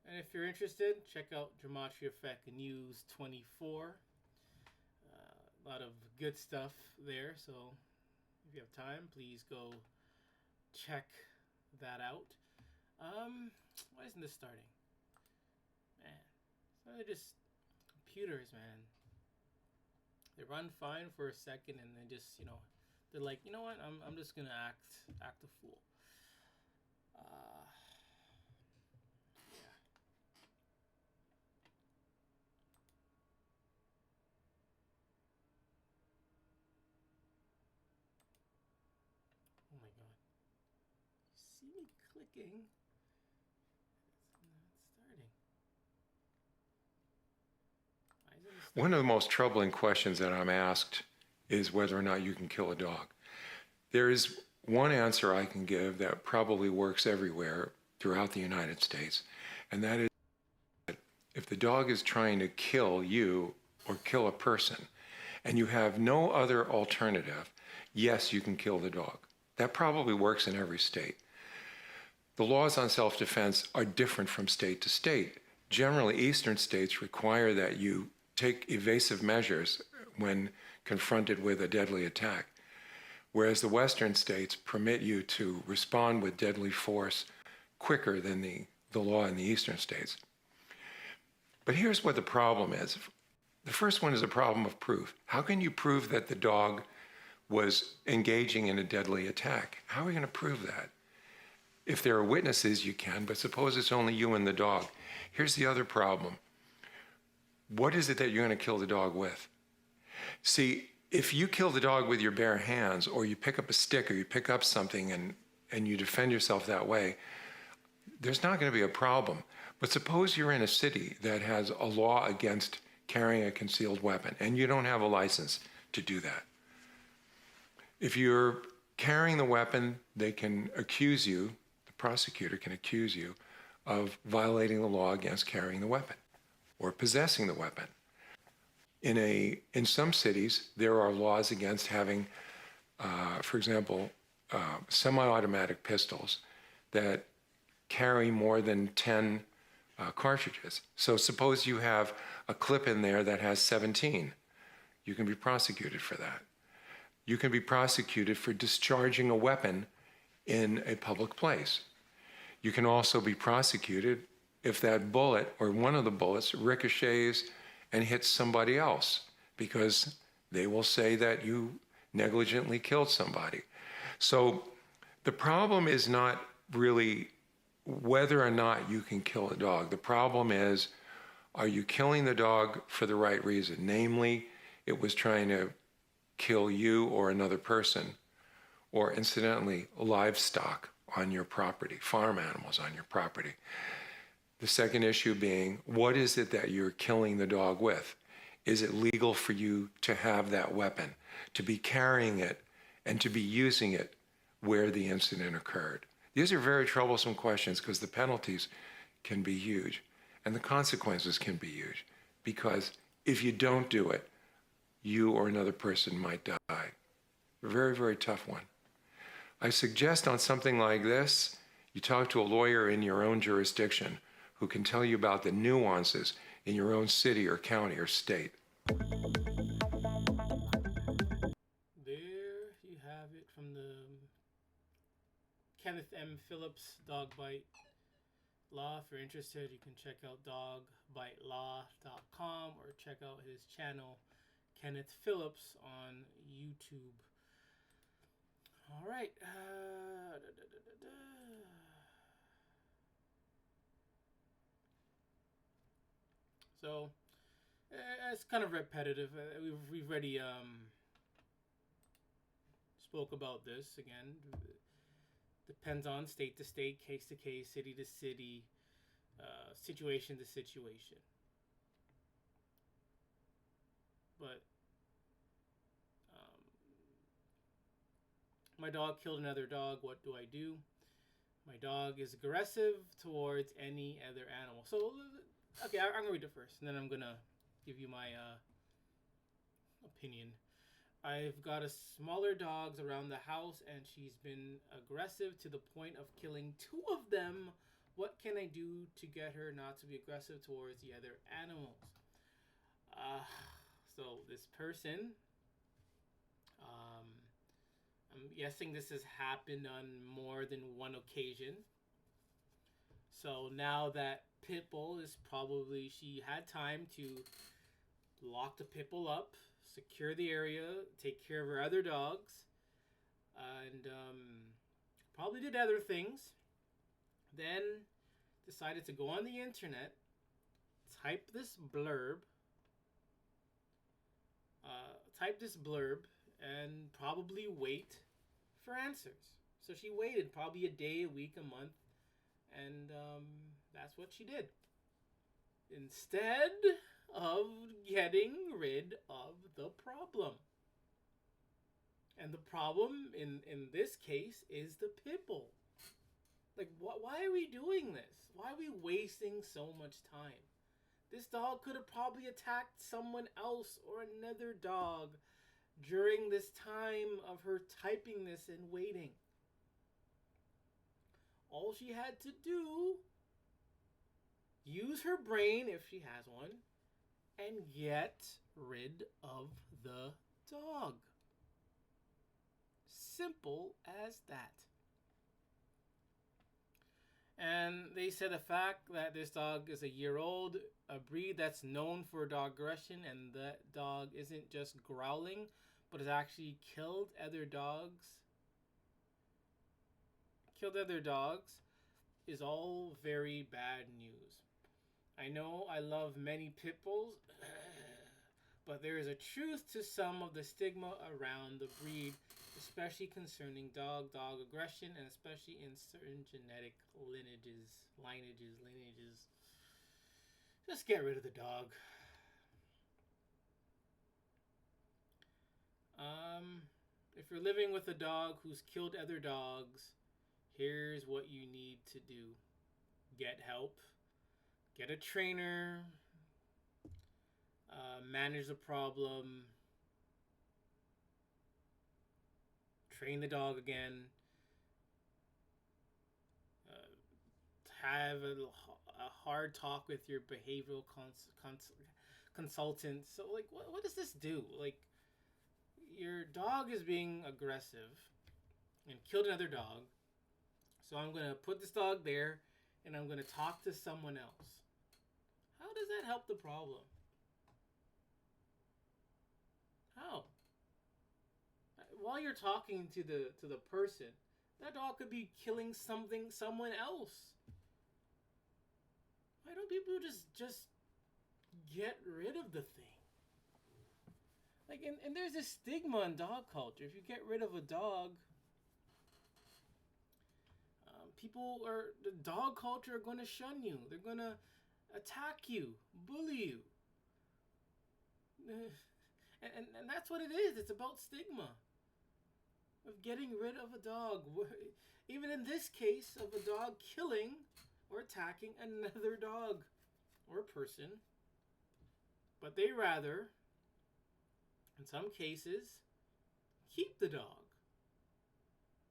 and if you're interested, check out Gematria Effect News 24. A lot of good stuff there, so if you have time, please go check that out. Why isn't this starting? Man, so they're just computers, man. They run fine for a second, and then just, they're like, you know what? I'm just gonna act a fool. Yeah. Oh my god. You see me clicking? It's not starting. Why isn't it starting? One of the most troubling questions that I'm asked is whether or not you can kill a dog. There is one answer I can give that probably works everywhere throughout the United States, and that is that if the dog is trying to kill you or kill a person, and you have no other alternative, yes, you can kill the dog. That probably works in every state. The laws on self-defense are different from state to state. Generally, eastern states require that you take evasive measures when confronted with a deadly attack, whereas the western states permit you to respond with deadly force quicker than the law in the eastern states. But here's what the problem is. The first one is a problem of proof. How can you prove that the dog was engaging in a deadly attack? How are we going to prove that? If there are witnesses, you can, but suppose it's only you and the dog. Here's the other problem. What is it that you're going to kill the dog with? See, if you kill the dog with your bare hands, or you pick up a stick, or you pick up something and you defend yourself that way, there's not going to be a problem. But suppose you're in a city that has a law against carrying a concealed weapon, and you don't have a license to do that. If you're carrying the weapon, they can accuse you, the prosecutor can accuse you of violating the law against carrying the weapon or possessing the weapon. In some cities, there are laws against having, for example, semi-automatic pistols that carry more than 10 cartridges. So suppose you have a clip in there that has 17. You can be prosecuted for that. You can be prosecuted for discharging a weapon in a public place. You can also be prosecuted if that bullet or one of the bullets ricochets and hits somebody else, because they will say that you negligently killed somebody. So the problem is not really whether or not you can kill a dog. The problem is, are you killing the dog for the right reason? Namely, it was trying to kill you or another person, or incidentally, livestock on your property, farm animals on your property. The second issue being, what is it that you're killing the dog with? Is it legal for you to have that weapon, to be carrying it, and to be using it where the incident occurred? These are very troublesome questions because the penalties can be huge and the consequences can be huge, because if you don't do it, you or another person might die. A very, very tough one. I suggest on something like this, you talk to a lawyer in your own jurisdiction who can tell you about the nuances in your own city or county or state. There you have it from the Kenneth M. Phillips Dog Bite Law. If you're interested, you can check out dogbitelaw.com or check out his channel, Kenneth Phillips, on YouTube. All right. So it's kind of repetitive. We've already spoke about this again. Depends on state to state, case to case, city to city, situation to situation. But um, my dog killed another dog. What do I do? My dog is aggressive towards any other animal. So, okay, I'm gonna read it first, and then I'm gonna give you my opinion. I've got a smaller dogs around the house, and she's been aggressive to the point of killing two of them. What can I do to get her not to be aggressive towards the other animals? Uh, so this person, um, I'm guessing this has happened on more than one occasion. So now that pit bull is probably, she had time to lock the pit bull up, secure the area, take care of her other dogs, and probably did other things. Then decided to go on the internet, type this blurb, and probably wait for answers. So she waited probably a day, a week, a month, and that's what she did. Instead of getting rid of the problem. And the problem in this case is the pit bull. Like, why are we doing this? Why are we wasting so much time? This dog could have probably attacked someone else or another dog during this time of her typing this and waiting. All she had to do, use her brain if she has one, and get rid of the dog. Simple as that. And they said the fact that this dog is a year old, a breed that's known for dog aggression, and that dog isn't just growling, but has actually killed other dogs, is all very bad news. I know I love many pit bulls, but there is a truth to some of the stigma around the breed, especially concerning dog aggression, and especially in certain genetic lineages. Just get rid of the dog. If you're living with a dog who's killed other dogs, here's what you need to do. Get help. Get a trainer. Manage the problem. Train the dog again. Have a hard talk with your behavioral consultant. So, like, what does this do? Like, your dog is being aggressive and killed another dog. So I'm going to put this dog there, and I'm going to talk to someone else. How does that help the problem? How? While you're talking to the person, that dog could be killing someone else. Why don't people just get rid of the thing? Like, and there's this stigma in dog culture. If you get rid of a dog, the dog culture are going to shun you. They're going to attack you, bully you. And that's what it is. It's about stigma. Of getting rid of a dog. Even in this case of a dog killing or attacking another dog or person. But they rather, in some cases, keep the dog.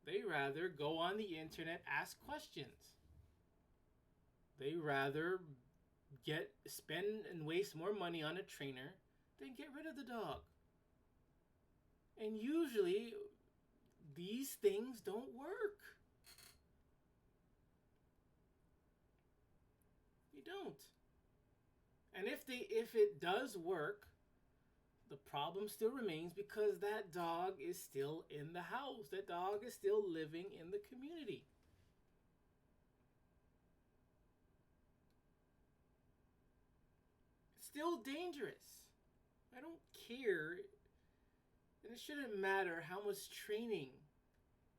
They rather go on the internet, ask questions. They rather spend and waste more money on a trainer than get rid of the dog. And usually, these things don't work. They don't. And if it does work, the problem still remains because that dog is still in the house. That dog is still living in the community. It's still dangerous. I don't care. And it shouldn't matter how much training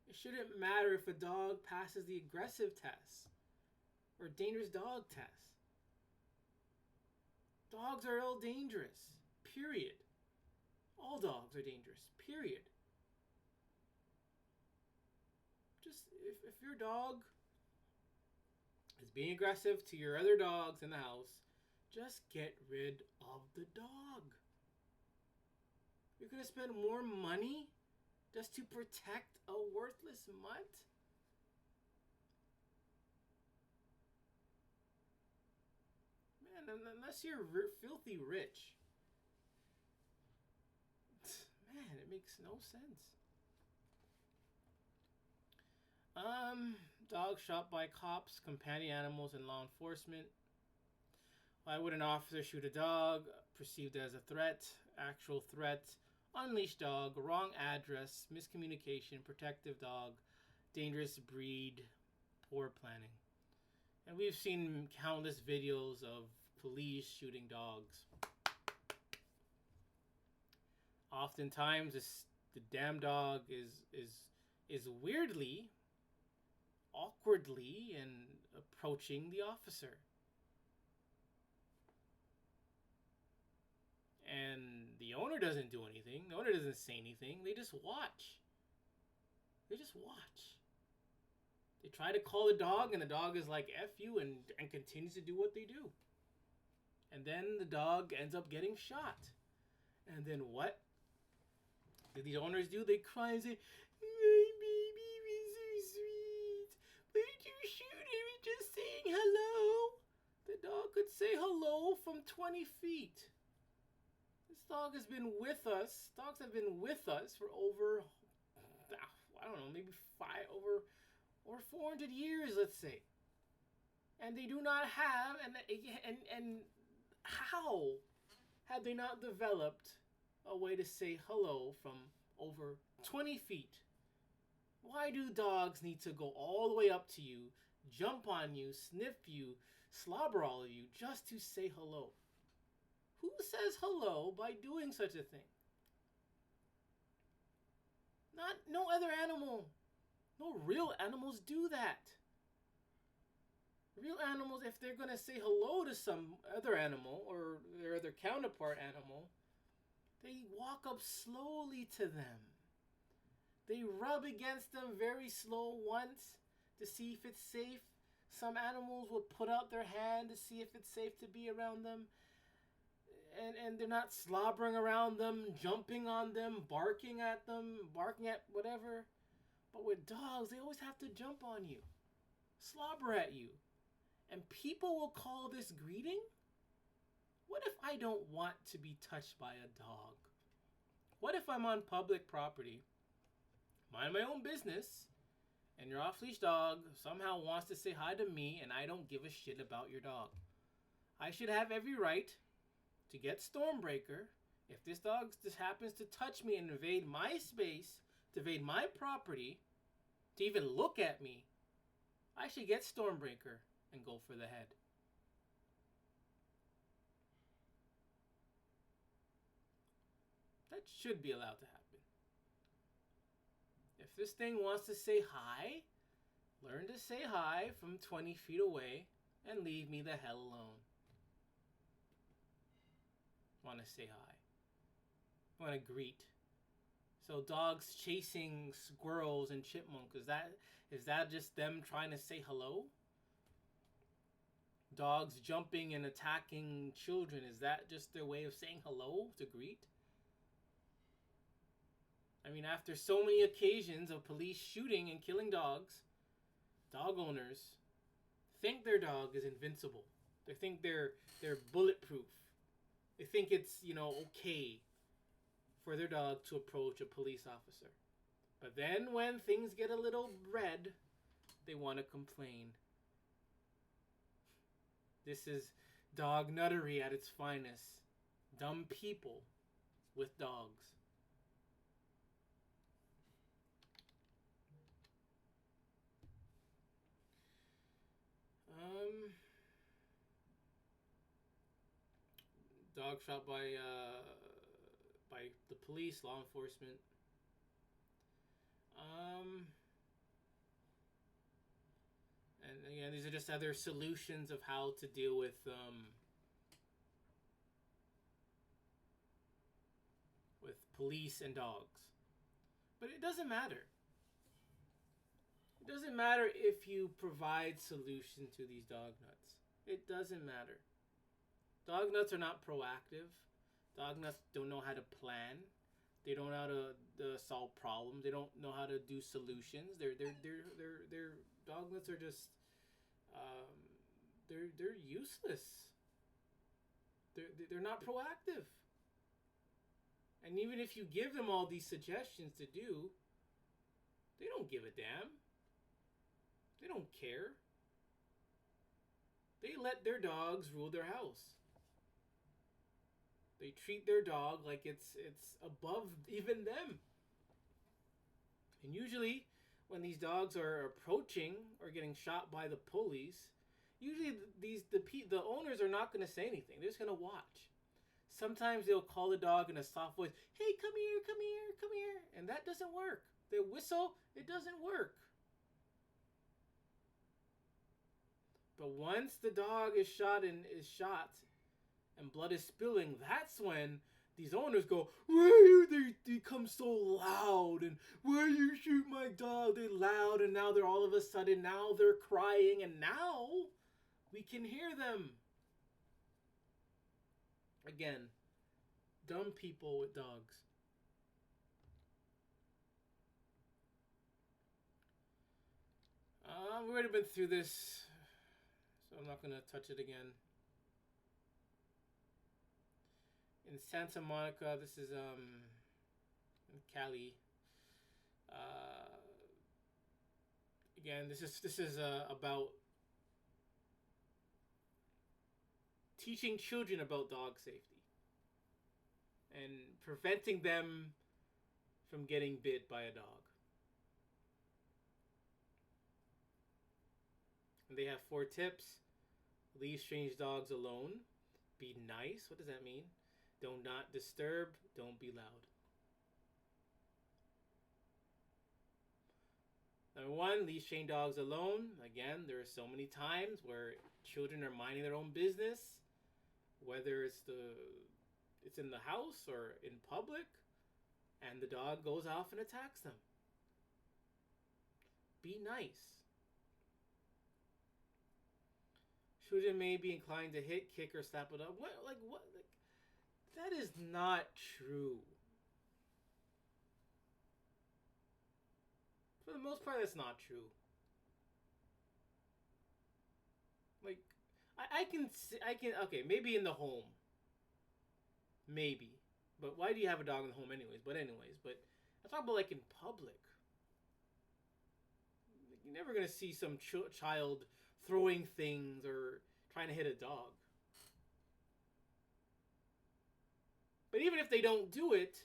It shouldn't matter if a dog passes the aggressive test or dangerous dog test. Dogs are all dangerous. Period. All dogs are dangerous. Period. Just if your dog is being aggressive to your other dogs in the house, just get rid of the dog. You're going to spend more money just to protect a worthless mutt? Man, unless you're filthy rich. Man, it makes no sense. Dogs shot by cops, companion animals, and law enforcement. Why would an officer shoot a dog perceived as a threat, actual threat, unleashed dog, wrong address, miscommunication, protective dog, dangerous breed, poor planning? And we've seen countless videos of police shooting dogs. Oftentimes, the damn dog is weirdly, awkwardly, and approaching the officer. And the owner doesn't do anything. The owner doesn't say anything. They just watch. They just watch. They try to call the dog, and the dog is like, F you, and continues to do what they do. And then the dog ends up getting shot. And then what do these owners do? They cry and say, my baby was so sweet. Why did you shoot him? He's just saying hello. The dog could say hello from 20 feet. This dog has been with us. Dogs have been with us for over, I don't know, maybe over 400 years, let's say. And they do not have, and how have they not developed a way to say hello from over 20 feet? Why do dogs need to go all the way up to you, jump on you, sniff you, slobber all of you just to say hello? Who says hello by doing such a thing? No other animal. No real animals do that. Real animals, if they're going to say hello to some other animal or their other counterpart animal, they walk up slowly to them. They rub against them very slow once to see if it's safe. Some animals will put out their hand to see if it's safe to be around them. And they're not slobbering around them, jumping on them, barking at them, barking at whatever. But with dogs, they always have to jump on you, slobber at you. And people will call this greeting? What if I don't want to be touched by a dog? What if I'm on public property, mind my own business, and your off-leash dog somehow wants to say hi to me and I don't give a shit about your dog? I should have every right to get Stormbreaker. If this dog just happens to touch me and invade my space, to invade my property, to even look at me, I should get Stormbreaker and go for the head. That should be allowed to happen. If this thing wants to say hi, learn to say hi from 20 feet away and leave me the hell alone. Want to say hi. Want to greet. So dogs chasing squirrels and chipmunks, is that just them trying to say hello? Dogs jumping and attacking children, is that just their way of saying hello, to greet? I mean, after so many occasions of police shooting and killing dogs, dog owners think their dog is invincible. They think they're bulletproof. They think it's, okay for their dog to approach a police officer. But then when things get a little red, they want to complain. This is dog nuttery at its finest. Dumb people with dogs. Dog shot by the police, law enforcement. And again, these are just other solutions of how to deal with police and dogs. But it doesn't matter. It doesn't matter if you provide solution to these dog nuts. It doesn't matter. Dog nuts are not proactive. Dog nuts don't know how to plan. They don't know how to solve problems. They don't know how to do solutions. They're dog nuts are just they're useless. They're not proactive. And even if you give them all these suggestions to do, they don't give a damn. They don't care. They let their dogs rule their house. They treat their dog like it's above even them. And usually, when these dogs are approaching or getting shot by the police, usually the owners are not going to say anything. They're just going to watch. Sometimes they'll call the dog in a soft voice, "Hey, come here, come here, come here," and that doesn't work. They whistle, it doesn't work. But once the dog is shot and blood is spilling, that's when these owners go, "Why do they become so loud? And why you shoot my dog?" They're loud, and now they're all of a sudden, now they're crying, and now we can hear them. Again, dumb people with dogs. We've already been through this, so I'm not going to touch it again. In Santa Monica, this is in Cali. Again, this is about teaching children about dog safety and preventing them from getting bit by a dog. And they have 4 tips. Leave strange dogs alone. Be nice. What does that mean? Do not disturb. Don't be loud. Number 1, leave strange dogs alone. Again, there are so many times where children are minding their own business, whether it's in the house or in public, and the dog goes off and attacks them. Be nice. Children may be inclined to hit, kick, or slap it up. What? That is not true. For the most part, that's not true. Like, I can, okay, maybe in the home. Maybe. But why do you have a dog in the home anyways? But I'm talking about like in public. You're never going to see some child throwing things or trying to hit a dog. But even if they don't do it,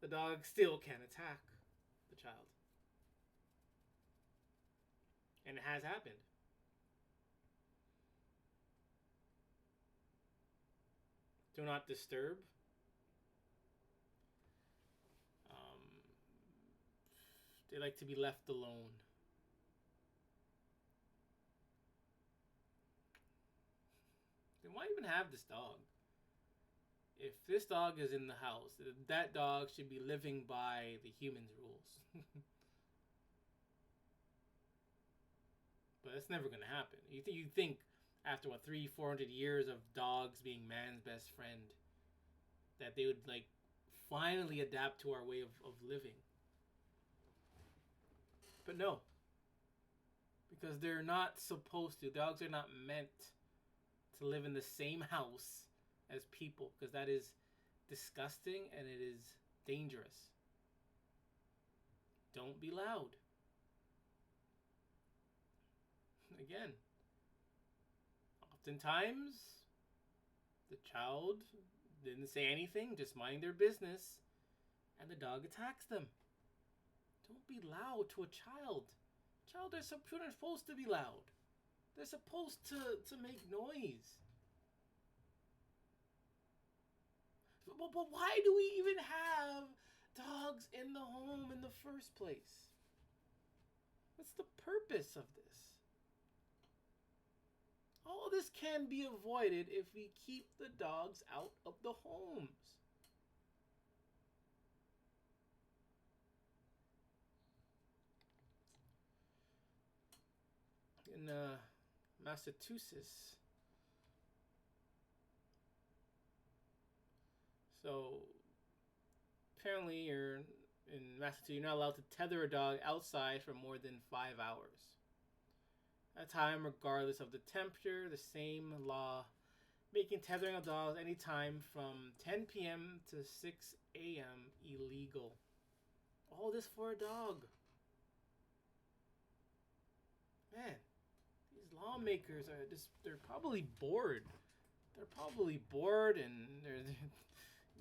the dog still can attack the child. And it has happened. Do not disturb. They like to be left alone. Then why even have this dog? If this dog is in the house, that dog should be living by the human's rules. But that's never going to happen. You think after 300-400 years of dogs being man's best friend, that they would like finally adapt to our way of living. But no. Because they're not supposed to. Dogs are not meant to live in the same house as people, because that is disgusting and it is dangerous. Don't be loud. Again, oftentimes the child didn't say anything, just mind their business, and the dog attacks them. Don't be loud to a child. Children are supposed to be loud. They're supposed to make noise. But why do we even have dogs in the home in the first place? What's the purpose of this? All this can be avoided if we keep the dogs out of the homes. In Massachusetts, so apparently in Massachusetts, you're not allowed to tether a dog outside for more than 5 hours. At time, regardless of the temperature, the same law making tethering of dogs anytime from 10 p.m. to 6 a.m. illegal. All this for a dog. Man, these lawmakers they're probably bored. They're probably bored and they're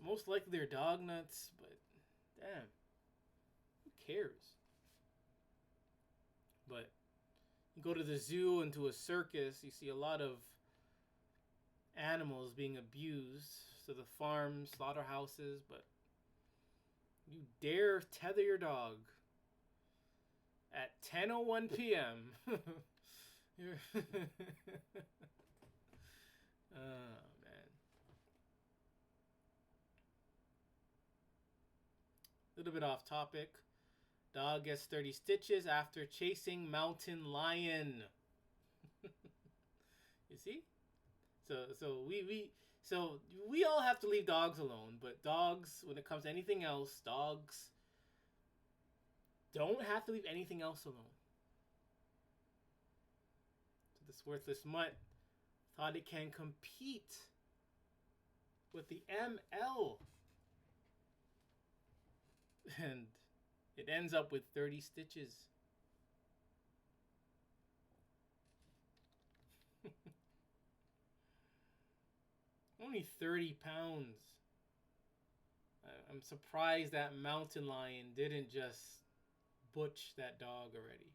most likely they're dog nuts, but damn. Who cares? But you go to the zoo and to a circus, you see a lot of animals being abused. So the farms, slaughterhouses, but you dare tether your dog at 10:01 p.m. Oh, man. A little bit off topic. Dog gets 30 stitches after chasing mountain lion. You see? So we all have to leave dogs alone, but dogs, when it comes to anything else, dogs don't have to leave anything else alone. So this worthless mutt thought it can compete with the ML. And it ends up with 30 stitches. Only 30 pounds. I'm surprised that mountain lion didn't just butch that dog already.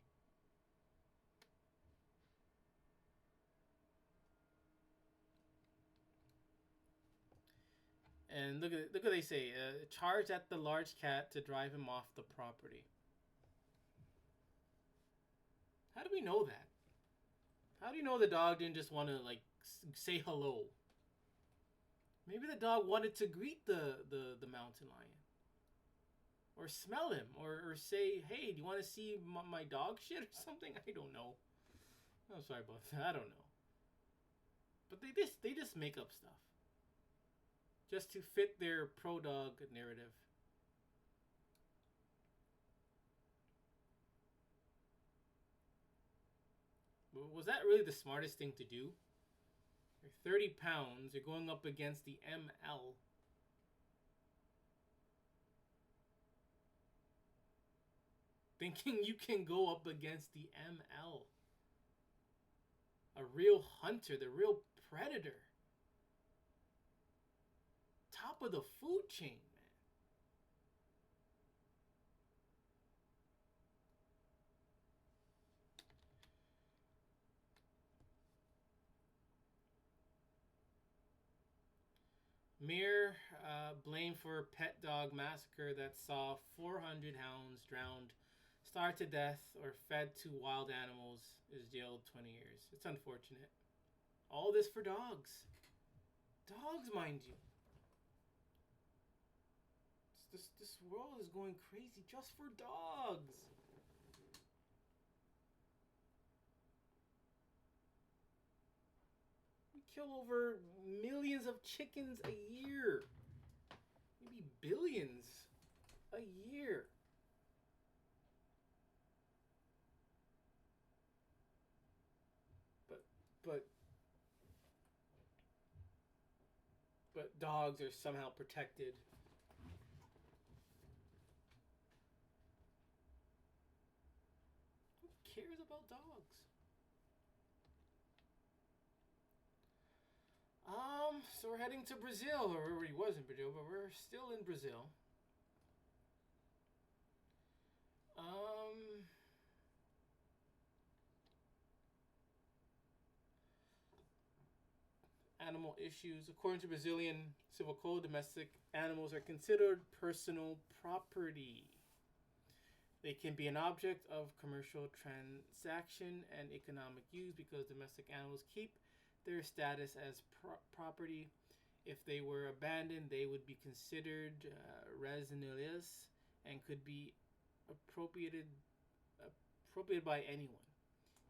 And look what they say. Charge at the large cat to drive him off the property. How do we know that? How do you know the dog didn't just want to like say hello? Maybe the dog wanted to greet the mountain lion. Or smell him. Or say, hey, do you want to see my dog shit or something? I don't know. I'm sorry about that. I don't know. But they just make up stuff. Just to fit their pro-dog narrative. Was that really the smartest thing to do? You're 30 pounds. You're going up against the ML. Thinking you can go up against the ML. A real hunter. The real predator. Top of the food chain, man. Mere blame for pet dog massacre that saw 400 hounds drowned, starved to death, or fed to wild animals is jailed 20 years. It's unfortunate. All this for dogs. Dogs, mind you. This world is going crazy just for dogs. We kill over millions of chickens a year. Maybe billions a year. But dogs are somehow protected. Who cares about dogs? So we're heading to Brazil, or we already was in Brazil, but we're still in Brazil. Animal issues. According to Brazilian civil code, domestic animals are considered personal property. They can be an object of commercial transaction and economic use because domestic animals keep their status as property. If they were abandoned, they would be considered residential and could be appropriated by anyone,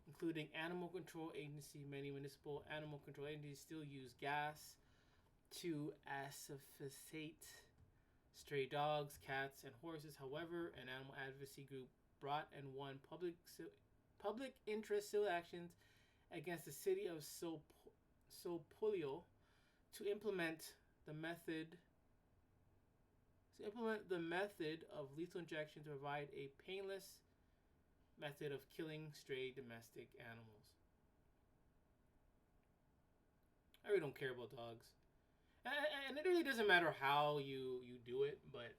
including animal control agency. Many municipal animal control agencies still use gas to asphyxiate stray dogs, cats, and horses. However, an animal advocacy group brought and won public interest civil actions against the city of Sao Paulo to implement the method of lethal injection to provide a painless method of killing stray domestic animals. I really don't care about dogs. And it really doesn't matter how you do it, but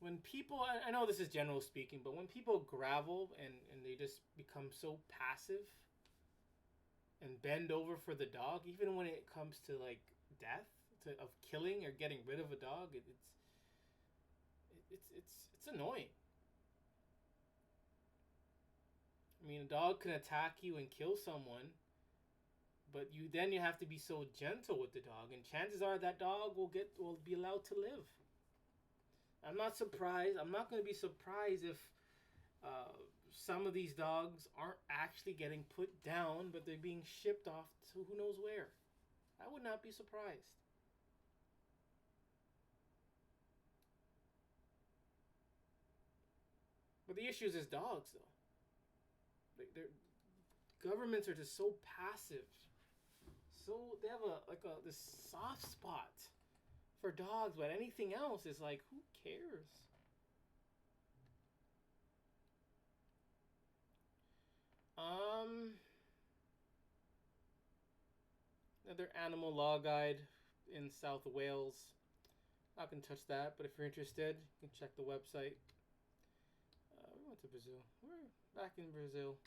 when people, I know this is general speaking, but when people gravel and they just become so passive and bend over for the dog, even when it comes to like death, of killing or getting rid of a dog, it's annoying. I mean, a dog can attack you and kill someone, but you have to be so gentle with the dog, and chances are that dog will be allowed to live. I'm not surprised. I'm not going to be surprised if some of these dogs aren't actually getting put down, but they're being shipped off to who knows where. I would not be surprised. But the issue is dogs, though. Governments are just so passive. So they have this soft spot for dogs, but anything else is like, who cares? Another animal law guide in South Wales. Not gonna touch that, but if you're interested, you can check the website. We went to Brazil. We're back in Brazil.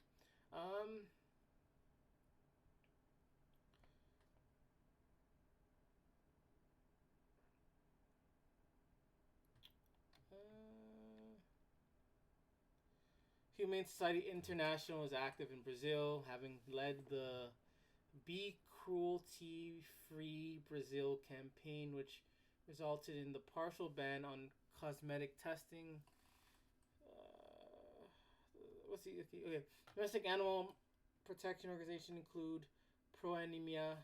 Humane Society International is active in Brazil, having led the Be Cruelty Free Brazil campaign, which resulted in the partial ban on cosmetic testing. Okay. Domestic animal protection organizations include Pro Anemia,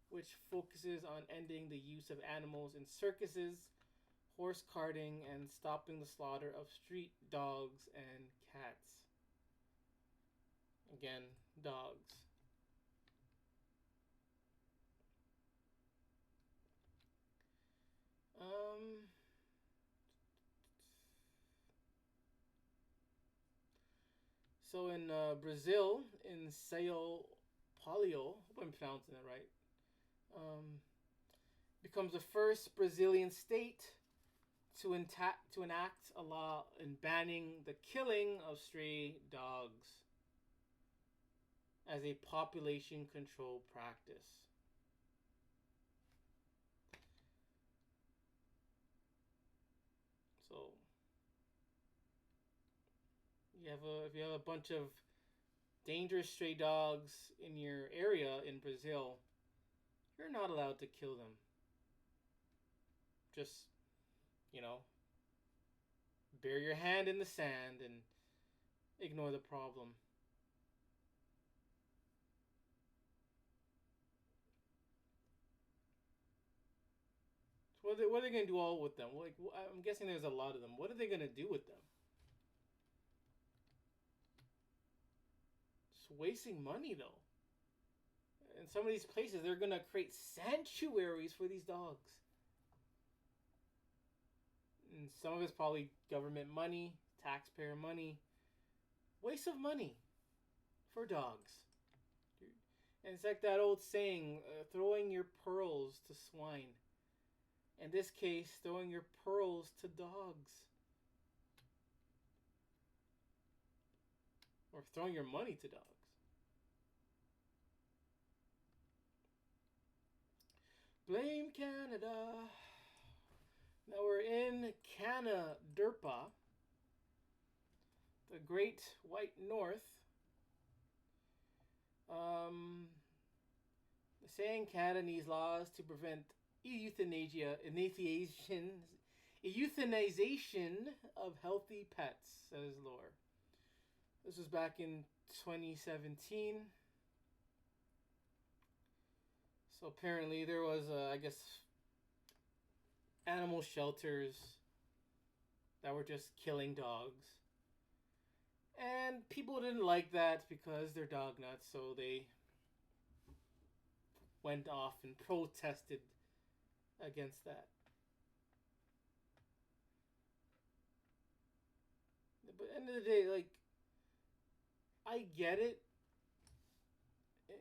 which focuses on ending the use of animals in circuses, horse carting, and stopping the slaughter of street dogs and cats. Again, dogs. So in Brazil, in Sao Paulo, I hope I'm pronouncing that right, becomes the first Brazilian state to enact a law in banning the killing of stray dogs as a population control practice. So if you have a bunch of dangerous stray dogs in your area in Brazil, you're not allowed to kill them. Just, bury your hand in the sand and ignore the problem. So what are they going to do all with them? I'm guessing there's a lot of them. What are they going to do with them? Just wasting money, though. In some of these places, they're going to create sanctuaries for these dogs. And some of it's probably government money, taxpayer money. Waste of money for dogs. And it's like that old saying, throwing your pearls to swine. In this case, throwing your pearls to dogs. Or throwing your money to dogs. Blame Canada. Now we're in Canada, the Great White North. saying Canada needs laws to prevent euthanization of healthy pets, says Lore. This was back in 2017. So apparently there was, I guess, animal shelters that were just killing dogs. And people didn't like that because they're dog nuts, so they went off and protested against that. But at the end of the day, like, I get it.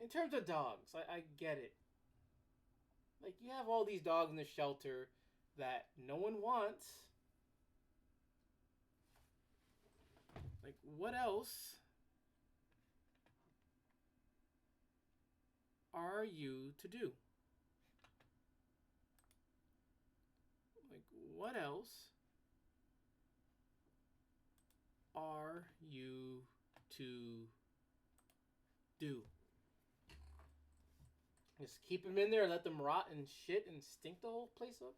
In terms of dogs, I get it. Like, you have all these dogs in the shelter that no one wants. Like, what else are you to do? Like, what else are you to do? Just keep them in there and let them rot and shit and stink the whole place up?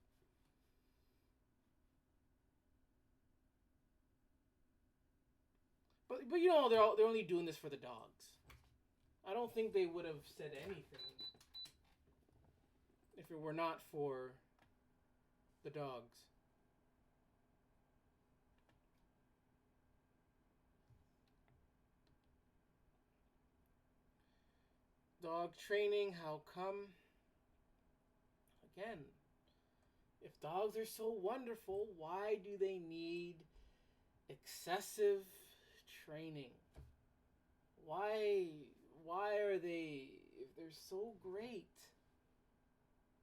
But you know, they're only doing this for the dogs. I don't think they would have said anything if it were not for the dogs. Dog training, how come? Again, if dogs are so wonderful, why do they need excessive training? Why are they, if they're so great,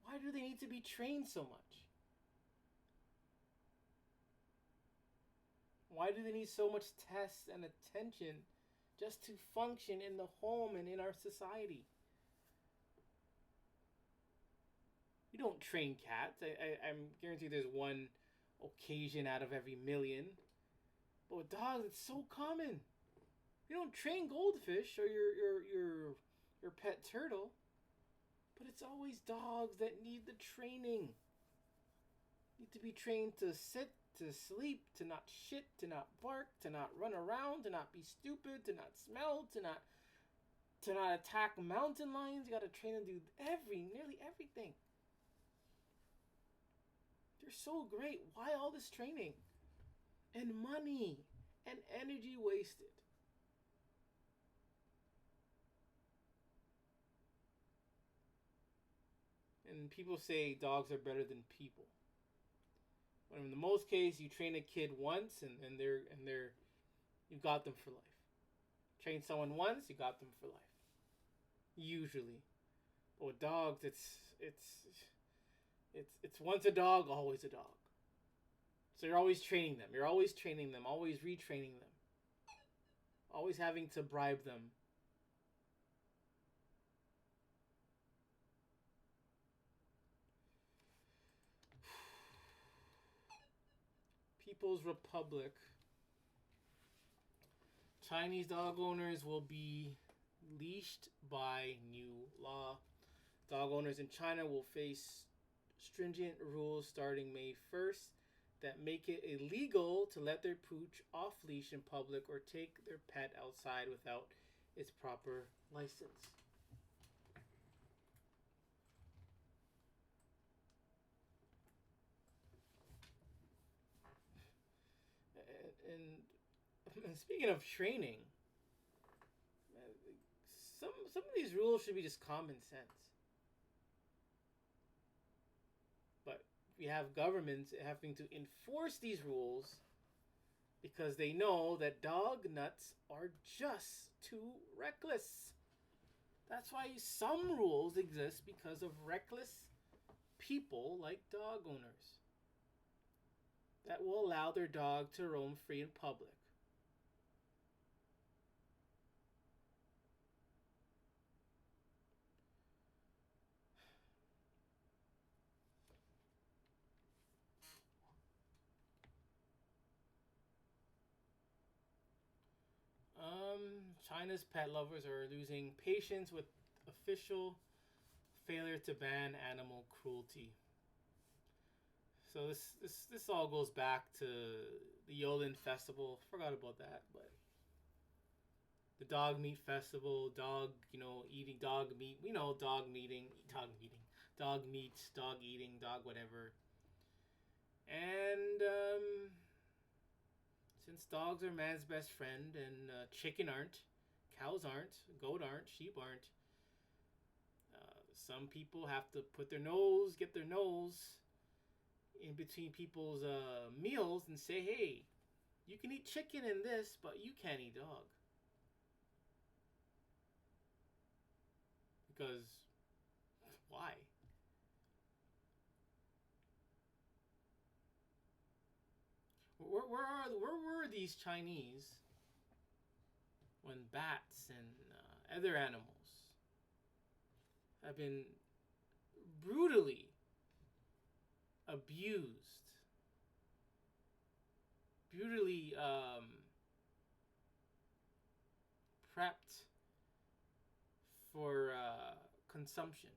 why do they need to be trained so much? Why do they need so much tests and attention just to function in the home and in our society? You don't train cats. I'm guaranteed there's one occasion out of every million. But with dogs, it's so common. You don't train goldfish or your pet turtle, but it's always dogs that need the training. Need to be trained to sit, to sleep, to not shit, to not bark, to not run around, to not be stupid, to not smell, to not attack mountain lions. You got to train them to do nearly everything. They're so great. Why all this training? And money and energy wasted. And people say dogs are better than people. When in the most case, you train a kid once and they're you got them for life. Train someone once, you got them for life. Usually. But with dogs, it's once a dog, always a dog. So you're always training them. You're always training them, always retraining them. Always having to bribe them. People's Republic. Chinese dog owners will be leashed by new law. Dog owners in China will face stringent rules starting May 1st that make it illegal to let their pooch off leash in public or take their pet outside without its proper license. And speaking of training, some of these rules should be just common sense. But we have governments having to enforce these rules because they know that dog nuts are just too reckless. That's why some rules exist, because of reckless people like dog owners that will allow their dog to roam free in public. China's pet lovers are losing patience with failure to ban animal cruelty. So this all goes back to the Yolin Festival. Forgot about that, but the dog meat festival, dog, eating dog meat. Dog meat, dog eating, dog whatever. And since dogs are man's best friend and chicken aren't, cows aren't, goat aren't, sheep aren't, some people have to get their nose in between people's meals and say, hey, you can eat chicken in this, but you can't eat dog. Because why? Where were these Chinese when bats and other animals have been brutally abused, brutally prepped for consumption?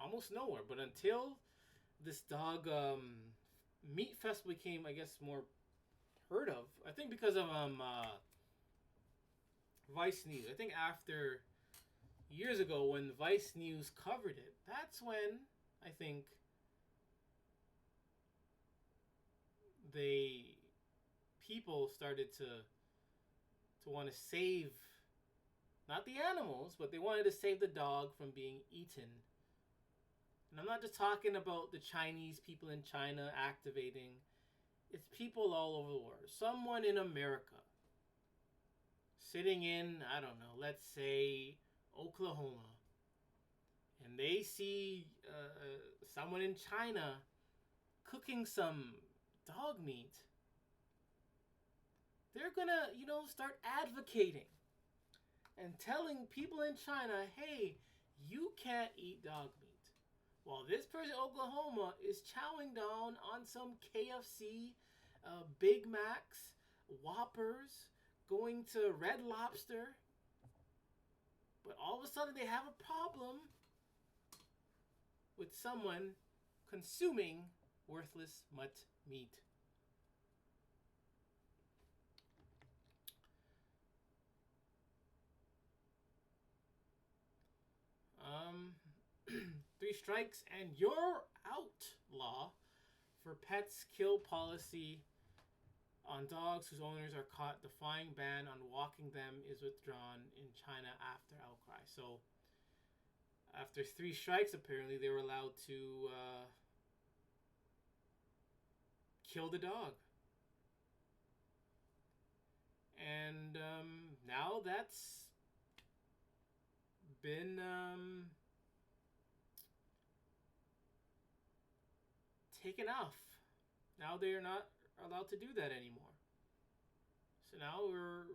Almost nowhere. But until this dog meat festival became, I guess, more heard of, I think because of Vice News. I think after years ago when Vice News covered it, that's when I think people started to want to save not the animals, but they wanted to save the dog from being eaten. And I'm not just talking about the Chinese people in China activating. It's people all over the world. Someone in America sitting in, I don't know, let's say Oklahoma, and they see someone in China cooking some dog meat. They're gonna, start advocating and telling people in China, hey, you can't eat dog meat. While this person in Oklahoma is chowing down on some KFC, Big Macs, Whoppers, going to Red Lobster. But all of a sudden they have a problem with someone consuming worthless mutt meat. Three strikes and you're out law for pets kill policy on dogs whose owners are caught defying ban on walking them is withdrawn in China after outcry. So after 3 strikes, apparently they were allowed to kill the dog. And now that's been taken off. Now they're not allowed to do that anymore. So now we're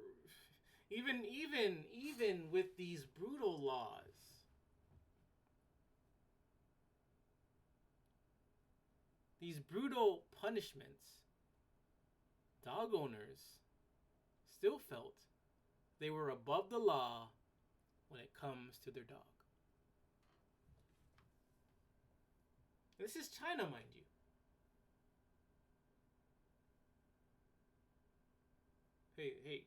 even with these brutal laws, these brutal punishments, dog owners still felt they were above the law when it comes to their dog. This is China, mind you. Hey, in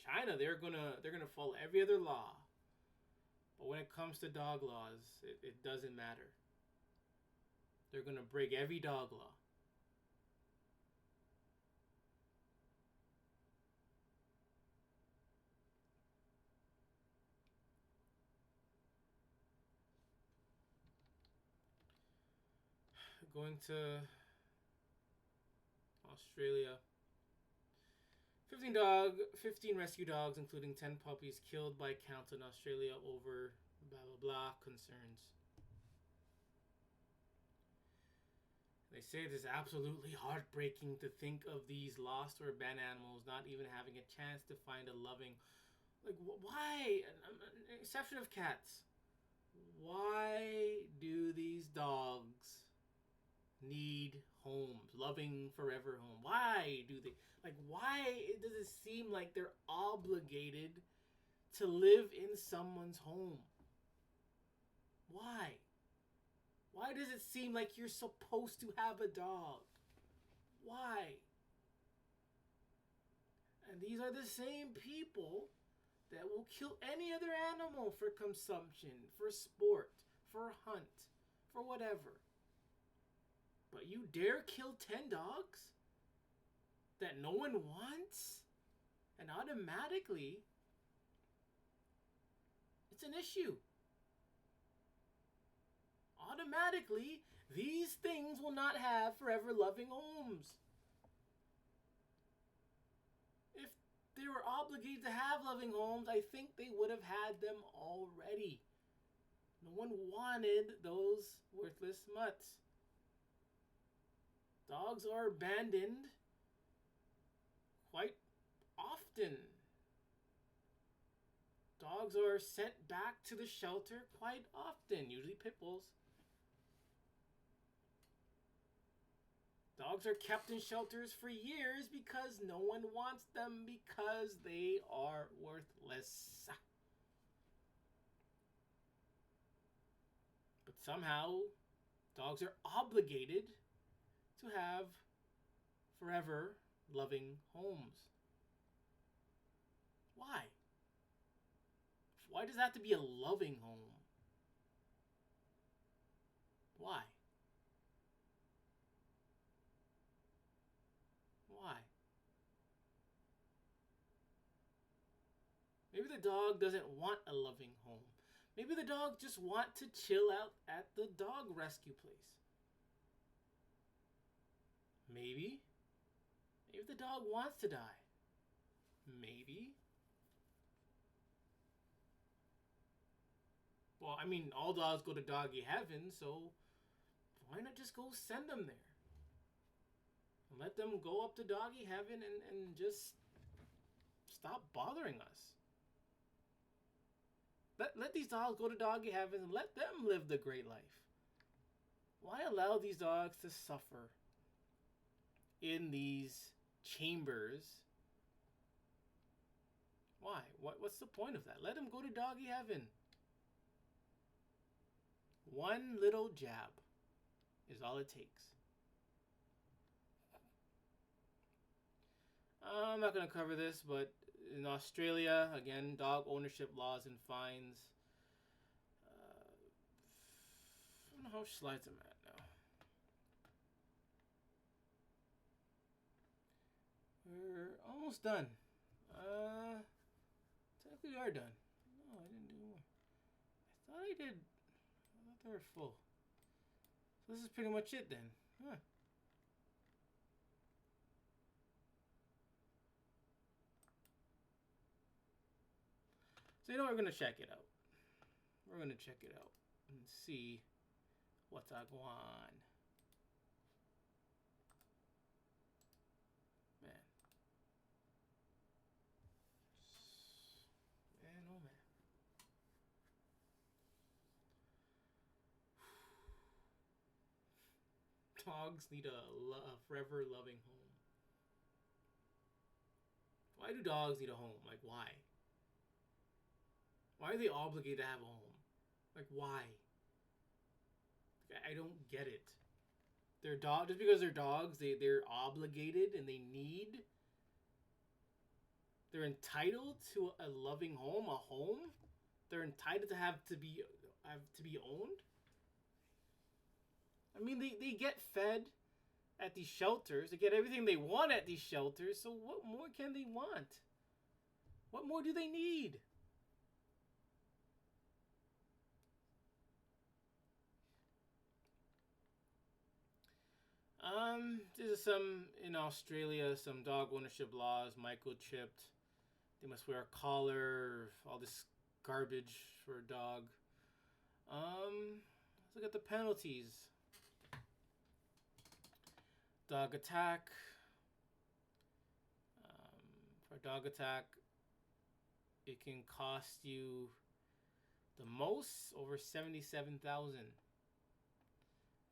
China they're gonna follow every other law, but when it comes to dog laws, it doesn't matter. They're gonna break every dog law. Going to Australia. 15 rescue dogs, including 10 puppies, killed by counts in Australia over blah blah blah concerns. They say it is absolutely heartbreaking to think of these lost or abandoned animals not even having a chance to find a loving. Like, why? Exception of cats. Why do these dogs need homes, loving forever home? Why do they, why does it seem like they're obligated to live in someone's home? Why? Why does it seem like you're supposed to have a dog? Why? And these are the same people that will kill any other animal for consumption, for sport, for a hunt, for whatever. But you dare kill 10 dogs that no one wants? And automatically, it's an issue. Automatically, these things will not have forever loving homes. If they were obligated to have loving homes, I think they would have had them already. No one wanted those worthless mutts. Dogs are abandoned quite often. Dogs are sent back to the shelter quite often, usually pit bulls. Dogs are kept in shelters for years because no one wants them because they are worthless. But somehow, dogs are obligated to have forever loving homes. Why? Why does that have to be a loving home? Why? Why? Maybe the dog doesn't want a loving home. Maybe the dog just wants to chill out at the dog rescue place. Maybe. Maybe the dog wants to die. Maybe. Well, I mean, all dogs go to doggy heaven, so why not just go send them there? And let them go up to doggy heaven and just stop bothering us. Let these dogs go to doggy heaven and let them live the great life. Why allow these dogs to suffer in these chambers? Why? What's the point of that? Let them go to doggy heaven. One little jab is all it takes. I'm not going to cover this, but in Australia, again, dog ownership laws and fines. I don't know how much slides I'm at now. We're almost done. Technically we are done. No, I didn't do more. I thought I did. I thought they were full. So this is pretty much it then. Huh. So you know, we're going to check it out. We're going to check it out and see what's going on. Man. Man, oh man. Dogs need a forever loving home. Why do dogs need a home? Like, why? Why are they obligated to have a home? Like, why? I don't get it. They're dogs. Just because they're dogs, they're obligated and they need. They're entitled to a loving home, a home. They're entitled to have to be owned. I mean, they get fed at these shelters. They get everything they want at these shelters. So what more can they want? What more do they need? There's some in Australia, some dog ownership laws, microchipped. They must wear a collar, all this garbage for a dog. Let's look at the penalties. Dog attack. For a dog attack, it can cost you the most over $77,000.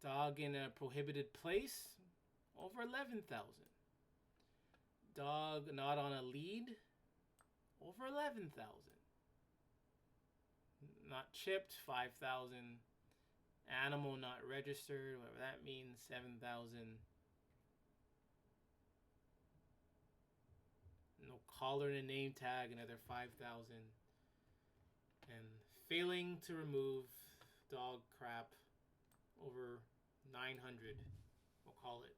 Dog in a prohibited place, over $11,000. Dog not on a lead, over $11,000. Not chipped, $5,000. Animal not registered, whatever that means, 7,000. No collar and a name tag, another 5,000. And failing to remove dog crap, over 900, we'll call it.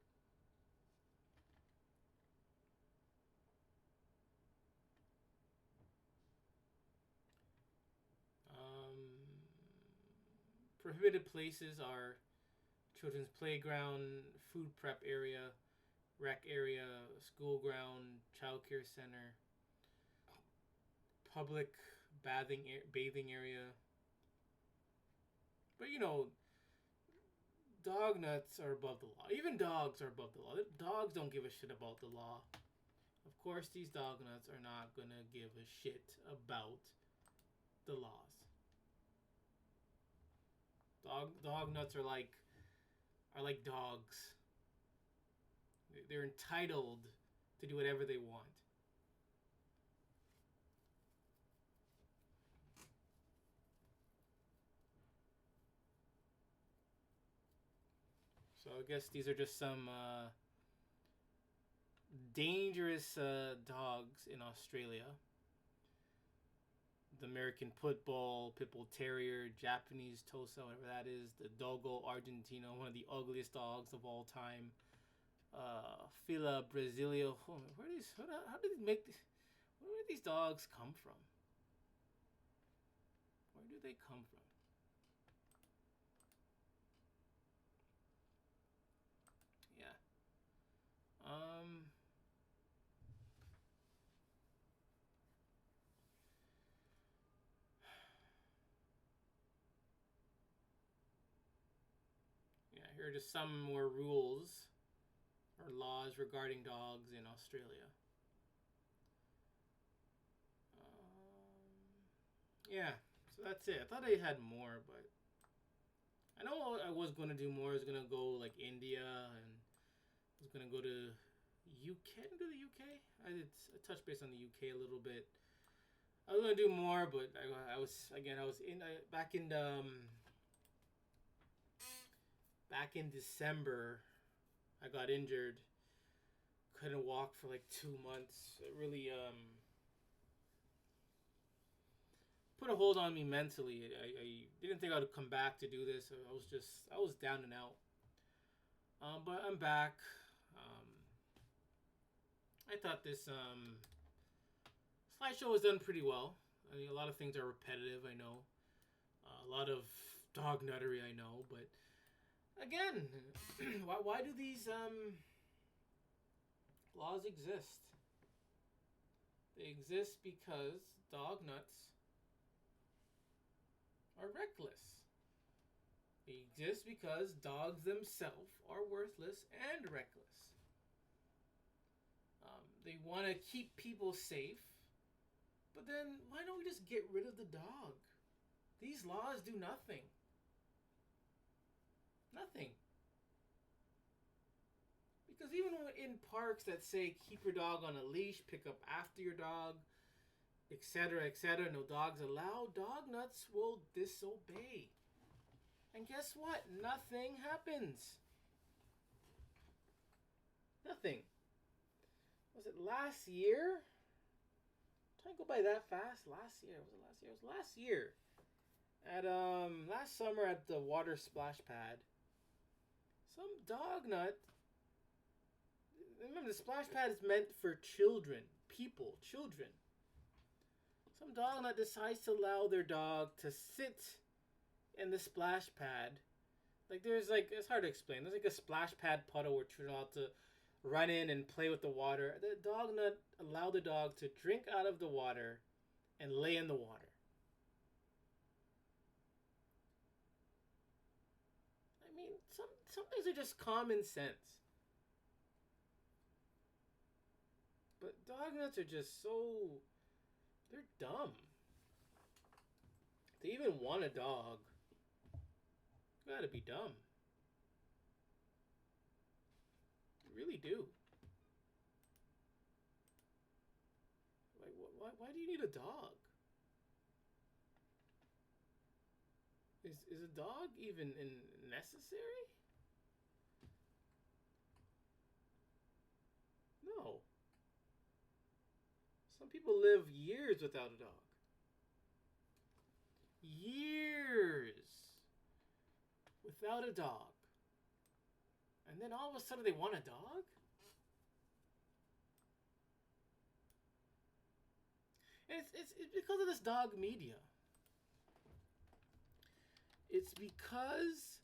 Prohibited places are children's playground, food prep area, rec area, school ground, childcare center, public bathing area. But you know, dog nuts are above the law. Even dogs are above the law. Dogs don't give a shit about the law. Of course, these dog nuts are not gonna give a shit about the laws. Dog nuts are like dogs. They're entitled to do whatever they want. So I guess these are just some dangerous dogs in Australia. The American Pit Bull Terrier, Japanese Tosa, whatever that is, the Dogo Argentino, one of the ugliest dogs of all time. Fila Brasilia. Where are these? How did they make these? Where do these dogs come from? Where do they come from? Yeah. Yeah, here are just some more rules or laws regarding dogs in Australia. Yeah, so that's it. I thought I had more, but I know I was going to do more. I was going to go like India, and I was going to go to UK. Did I do the UK? I touched base on the UK a little bit. I was going to do more, but I was back in December. I got injured. Couldn't walk for like 2 months. It really put a hold on me mentally. I didn't think I would come back to do this. I was down and out. But I'm back. I thought this slideshow was done pretty well. I mean, a lot of things are repetitive, I know. A lot of dog nuttery, I know. But again, why do these laws exist? They exist because dog nuts are reckless. They exist because dogs themselves are worthless and reckless. They want to keep people safe, but then why don't we just get rid of the dog? These laws do nothing. Nothing. Because even in parks that say keep your dog on a leash, pick up after your dog, etc., no dogs allowed, dog nuts will disobey. And guess what? Nothing happens. Nothing. Was it last year? Time to go by that fast. Last year. Was it last year? It was last year. At last summer at the water splash pad. Some dog nut. Remember, the splash pad is meant for children. Children. Some dog nut decides to allow their dog to sit in the splash pad. Like it's hard to explain. There's like a splash pad puddle where children are allowed to run in and play with the water. The dog nut allowed the dog to drink out of the water and lay in the water. I mean, some things are just common sense. But dog nuts are just they're dumb. To even want a dog, you gotta be dumb. You really do. Like, why do you need a dog? Is a dog even necessary? No. Some people live years without a dog. Years without a dog. And then all of a sudden they want a dog? And it's because of this dog media. It's because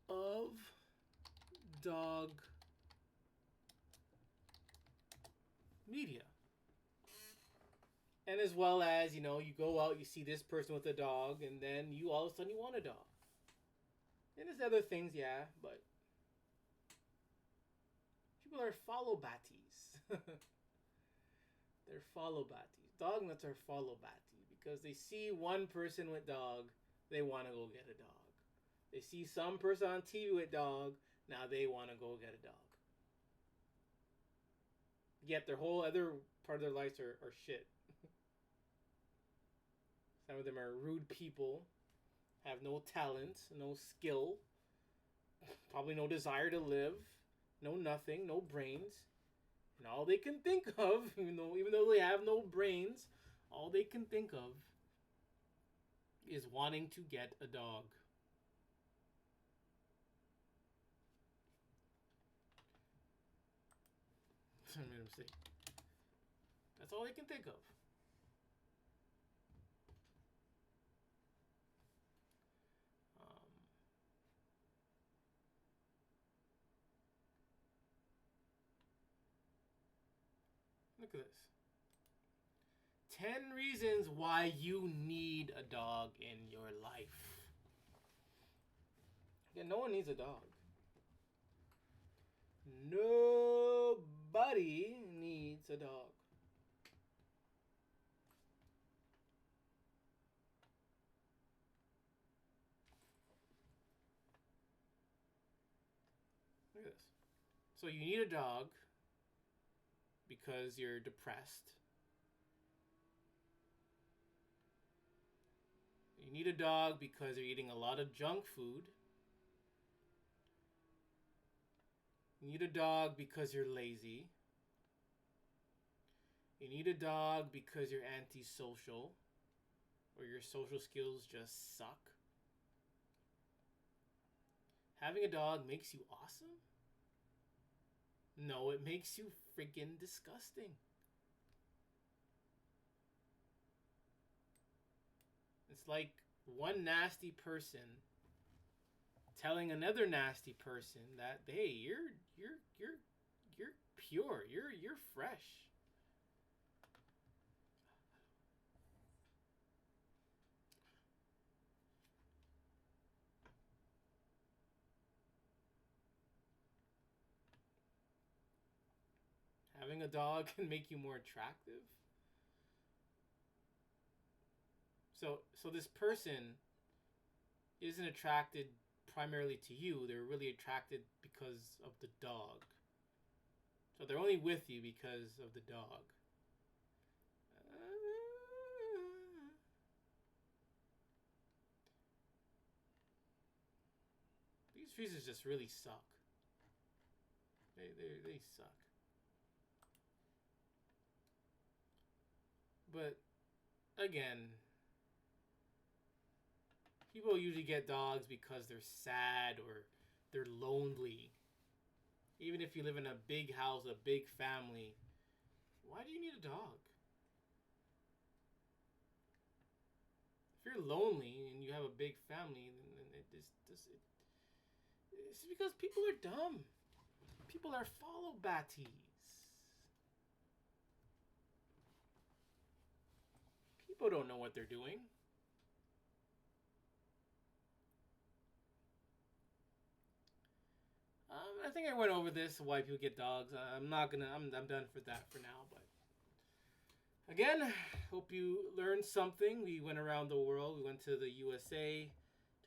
of dog media. And as well as, you go out, you see this person with a dog, and then you all of a sudden you want a dog. And there's other things, yeah, but people are follow batties. They're follow batties. Dog nuts are follow batty because they see one person with dog, they want to go get a dog. They see some person on TV with dog, now they want to go get a dog. Yet their whole other part of their lives are shit. Some of them are rude people, have no talent, no skill, probably no desire to live, no nothing, no brains. And all they can think of, even though they have no brains, all they can think of is wanting to get a dog. I made a mistake. That's all they can think of. Look at this. 10 reasons why you need a dog in your life. Yeah, no one needs a dog. Nobody needs a dog. Look at this. So you need a dog because you're depressed. You need a dog because you're eating a lot of junk food. You need a dog because you're lazy. You need a dog because you're antisocial or your social skills just suck. Having a dog makes you awesome? No, it makes you freaking disgusting. It's like one nasty person telling another nasty person that, hey, you're pure, you're fresh. Having a dog can make you more attractive. So this person isn't attracted primarily to you. They're really attracted because of the dog. So they're only with you because of the dog. These reasons just really suck. They suck. But again, people usually get dogs because they're sad or they're lonely. Even if you live in a big house, a big family, why do you need a dog? If you're lonely and you have a big family, then it's because people are dumb. People are follow batties. People don't know what they're doing. I think I went over this, why people get dogs. I'm done for that for now. But again, hope you learned something. We went around the world. We went to the USA,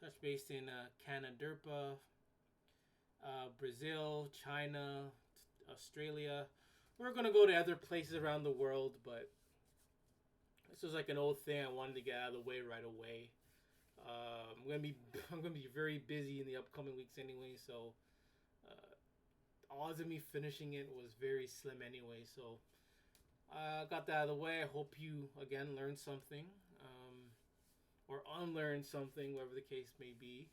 touched base in Canada, Brazil, China, Australia. We're going to go to other places around the world, but this was like an old thing I wanted to get out of the way right away. I'm gonna be very busy in the upcoming weeks anyway. So odds of me finishing it was very slim anyway. So got that out of the way. I hope you again learned something, or unlearned something, whatever the case may be.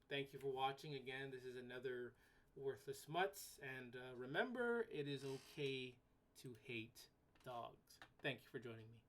Thank you for watching. Again, this is another Worthless Mutts, and remember, it is okay to hate dogs. Thank you for joining me.